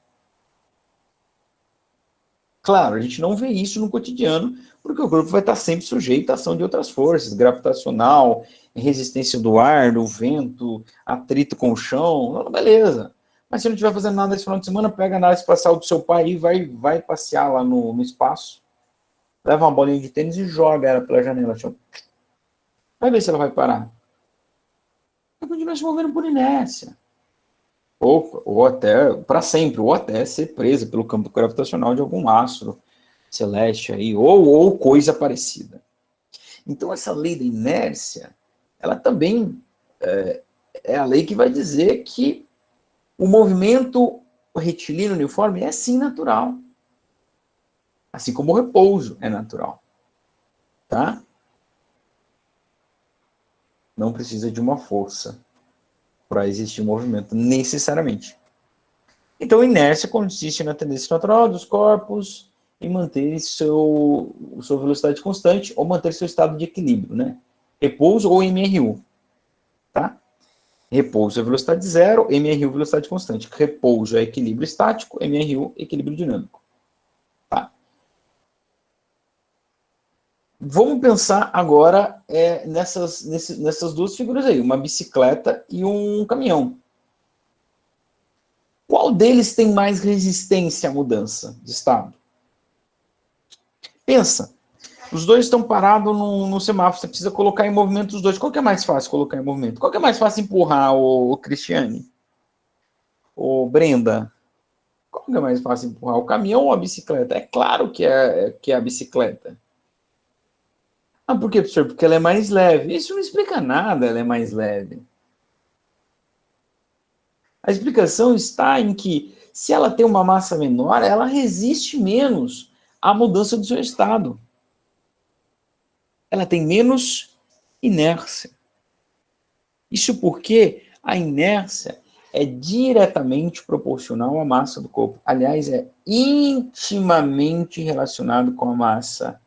Claro, a gente não vê isso no cotidiano, porque o corpo vai estar sempre sujeito à ação de outras forças, gravitacional, resistência do ar, do vento, atrito com o chão, beleza. Mas se não estiver fazendo nada esse final de semana, pega a nave espacial do seu pai e vai passear lá no espaço, leva uma bolinha de tênis e joga ela pela janela. Vai ver se ela vai parar. Vai continuar se movendo por inércia. Ou até, para sempre, ou até ser presa pelo campo gravitacional de algum astro celeste aí, ou coisa parecida. Então, essa lei da inércia, ela também é a lei que vai dizer que o movimento retilíneo uniforme é sim natural. Assim como o repouso é natural. Tá? Não precisa de uma força para existir movimento, necessariamente. Então, inércia consiste na tendência natural dos corpos em manter sua velocidade constante ou manter seu estado de equilíbrio, né? Repouso ou MRU, tá? Repouso é velocidade zero, MRU velocidade constante. Repouso é equilíbrio estático, MRU equilíbrio dinâmico. Tá? Vamos pensar agora nessas duas figuras aí, uma bicicleta e um caminhão. Qual deles tem mais resistência à mudança de estado? Pensa, os dois estão parados no semáforo, você precisa colocar em movimento os dois. Qual que é mais fácil colocar em movimento? Qual que é mais fácil empurrar, o Cristiane? Ou Brenda? Qual que é mais fácil empurrar, o caminhão ou a bicicleta? É claro que é a bicicleta. Por quê, professor? Porque ela é mais leve. Isso não explica nada, ela é mais leve. A explicação está em que, se ela tem uma massa menor, ela resiste menos à mudança do seu estado. Ela tem menos inércia. Isso porque a inércia é diretamente proporcional à massa do corpo. Aliás, é intimamente relacionado com a massa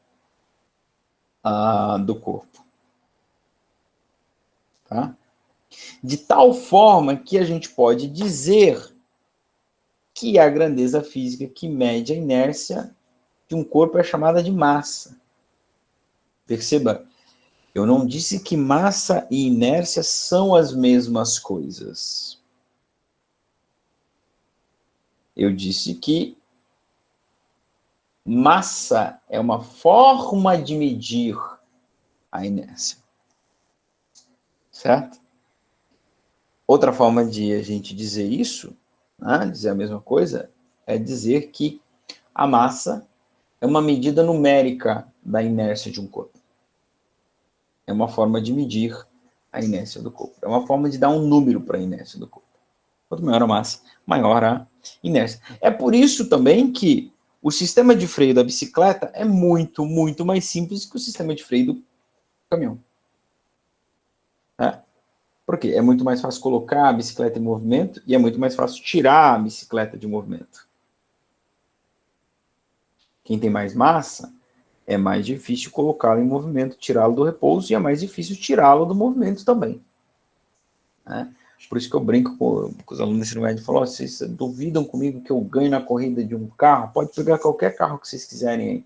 do corpo. Tá? De tal forma que a gente pode dizer que a grandeza física que mede a inércia de um corpo é chamada de massa. Perceba, eu não disse que massa e inércia são as mesmas coisas. Eu disse que massa é uma forma de medir a inércia. Certo? Outra forma de a gente dizer isso, dizer a mesma coisa, é dizer que a massa é uma medida numérica da inércia de um corpo. É uma forma de medir a inércia do corpo. É uma forma de dar um número para a inércia do corpo. Quanto maior a massa, maior a inércia. É por isso também que o sistema de freio da bicicleta é muito, muito mais simples que o sistema de freio do caminhão. Por quê? É muito mais fácil colocar a bicicleta em movimento e é muito mais fácil tirar a bicicleta de movimento. Quem tem mais massa, é mais difícil colocá-lo em movimento, tirá-lo do repouso, e é mais difícil tirá-lo do movimento também. Por isso que eu brinco com os alunos do ensino médio e falo, vocês duvidam comigo que eu ganho na corrida de um carro? Pode pegar qualquer carro que vocês quiserem aí.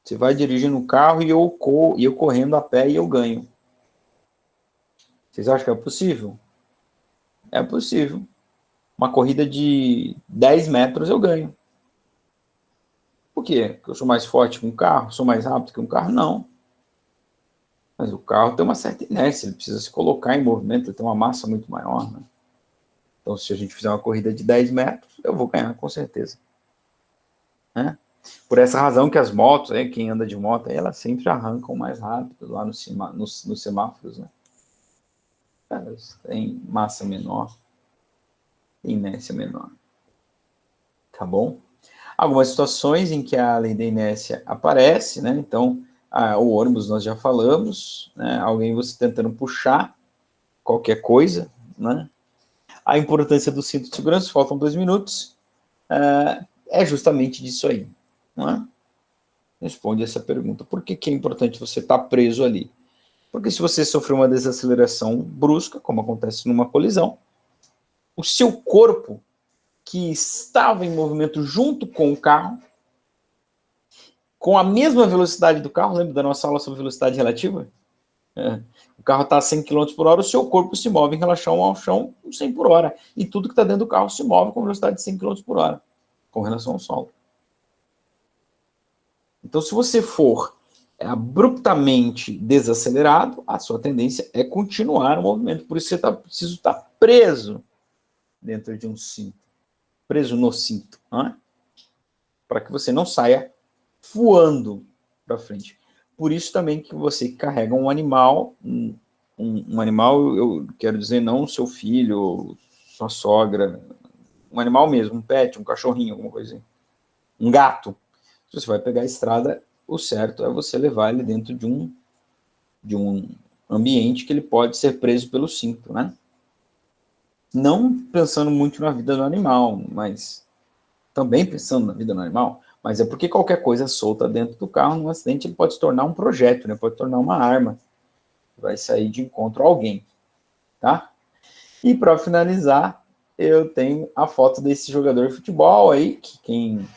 Você vai dirigindo o carro e eu correndo a pé e eu ganho. Vocês acham que é possível? É possível. Uma corrida de 10 metros eu ganho. Por quê? Porque eu sou mais forte que um carro? Sou mais rápido que um carro? Não. Mas o carro tem uma certa inércia, ele precisa se colocar em movimento, ele tem uma massa muito maior, né? Então, se a gente fizer uma corrida de 10 metros, eu vou ganhar, com certeza. Né? Por essa razão que as motos, quem anda de moto, elas sempre arrancam mais rápido lá nos semáforos, né? Elas têm massa menor, inércia menor. Tá bom? Algumas situações em que a lei da inércia aparece, né? Então, o ônibus nós já falamos, né? Alguém você tentando puxar qualquer coisa, né? A importância do cinto de segurança, faltam 2 minutos, é justamente disso aí, não é? Responde essa pergunta. Por que é importante você estar preso ali? Porque se você sofrer uma desaceleração brusca, como acontece numa colisão, o seu corpo, que estava em movimento junto com o carro, com a mesma velocidade do carro, lembra da nossa aula sobre velocidade relativa? O carro está a 100 km por hora, o seu corpo se move em relação ao chão com 100 por hora. E tudo que está dentro do carro se move com velocidade de 100 km por hora, com relação ao solo. Então, se você for abruptamente desacelerado, a sua tendência é continuar o movimento. Por isso você precisa estar preso dentro de um cinto. Preso no cinto, não é? Para que você não saia voando para frente. Por isso também que você carrega um animal, um animal, eu quero dizer, não o seu filho, sua sogra, um animal mesmo, um pet, um cachorrinho, alguma coisa assim. Um gato. Se você vai pegar a estrada, o certo é você levar ele dentro de um ambiente que ele pode ser preso pelo cinto, né? Não pensando muito na vida do animal, mas também pensando na vida do animal, mas é porque qualquer coisa solta dentro do carro, num acidente, ele pode se tornar um projétil, né? Pode tornar uma arma, vai sair de encontro a alguém, tá? E para finalizar, eu tenho a foto desse jogador de futebol aí, que quem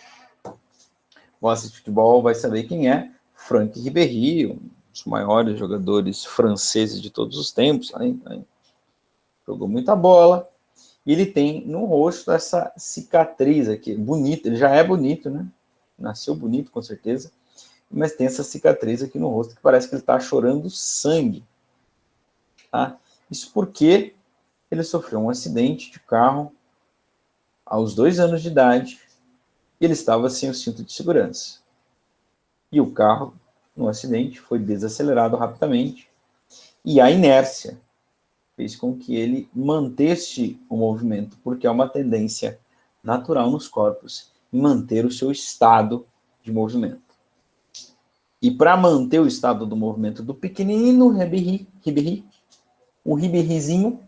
gosta de futebol vai saber quem é, Franck Ribéry, um dos maiores jogadores franceses de todos os tempos, jogou muita bola, e ele tem no rosto essa cicatriz aqui, bonita, ele já é bonito, né? Nasceu bonito, com certeza, mas tem essa cicatriz aqui no rosto que parece que ele está chorando sangue. Tá? Isso porque ele sofreu um acidente de carro aos 2 anos de idade e ele estava sem o cinto de segurança. E o carro, no acidente, foi desacelerado rapidamente e a inércia fez com que ele mantesse o movimento, porque é uma tendência natural nos corpos em manter o seu estado de movimento. E para manter o estado do movimento do pequenino Ribéry, o Ribéryzinho,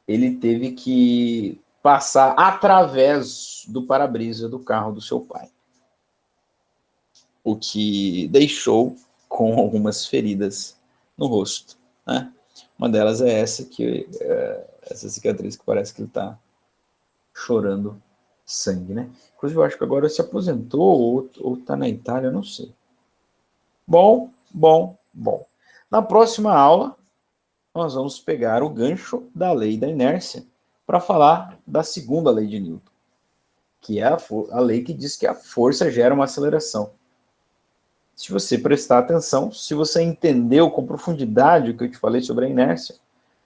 ele teve que passar através do para-brisa do carro do seu pai. O que deixou com algumas feridas no rosto, né? Uma delas é essa cicatriz que parece que ele está chorando sangue, né? Inclusive, eu acho que agora se aposentou ou está na Itália, eu não sei. Bom. Na próxima aula, nós vamos pegar o gancho da lei da inércia para falar da segunda lei de Newton, que é a lei que diz que a força gera uma aceleração. Se você prestar atenção, se você entendeu com profundidade o que eu te falei sobre a inércia,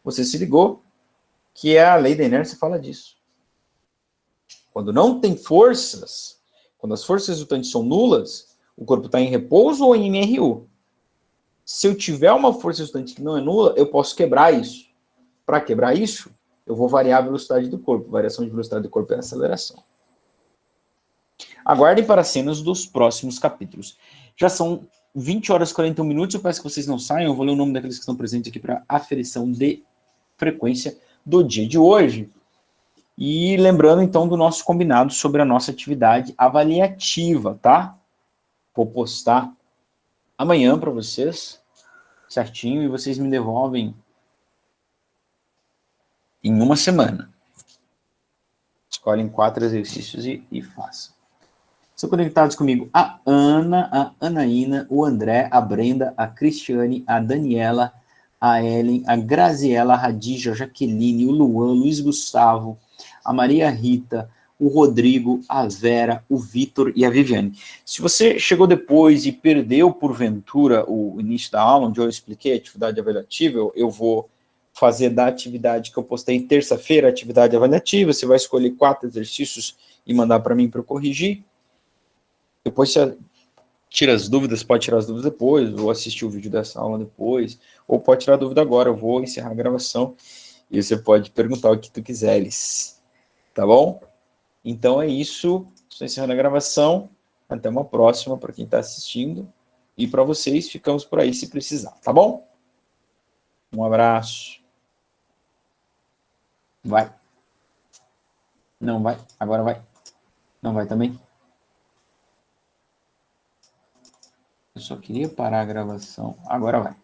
você se ligou que a lei da inércia fala disso. Quando não tem forças, quando as forças resultantes são nulas, o corpo está em repouso ou em MRU. Se eu tiver uma força resultante que não é nula, eu posso quebrar isso. Para quebrar isso, eu vou variar a velocidade do corpo. Variação de velocidade do corpo é aceleração. Aguardem para as cenas dos próximos capítulos. Já são 20 horas e 41 minutos, eu peço que vocês não saiam, eu vou ler o nome daqueles que estão presentes aqui para aferição de frequência do dia de hoje. E lembrando, então, do nosso combinado sobre a nossa atividade avaliativa, tá? Vou postar amanhã para vocês, certinho, e vocês me devolvem em uma semana. Escolhem 4 exercícios e façam. Estão conectados comigo a Ana, a Anaína, o André, a Brenda, a Cristiane, a Daniela, a Ellen, a Graziela, a Radija, a Jaqueline, o Luan, Luiz Gustavo, a Maria Rita, o Rodrigo, a Vera, o Vitor e a Viviane. Se você chegou depois e perdeu, porventura, o início da aula, onde eu expliquei a atividade avaliativa, eu vou fazer da atividade que eu postei terça-feira, atividade avaliativa, você vai escolher 4 exercícios e mandar para mim para eu corrigir. Depois você tira as dúvidas, pode tirar as dúvidas depois, ou assistir o vídeo dessa aula depois, ou pode tirar a dúvida agora, eu vou encerrar a gravação e você pode perguntar o que tu quiseres, tá bom? Então é isso, estou encerrando a gravação, até uma próxima para quem está assistindo, e para vocês, ficamos por aí se precisar, tá bom? Um abraço. Vai. Não vai, agora vai. Não vai também? Eu só queria parar a gravação, agora vai.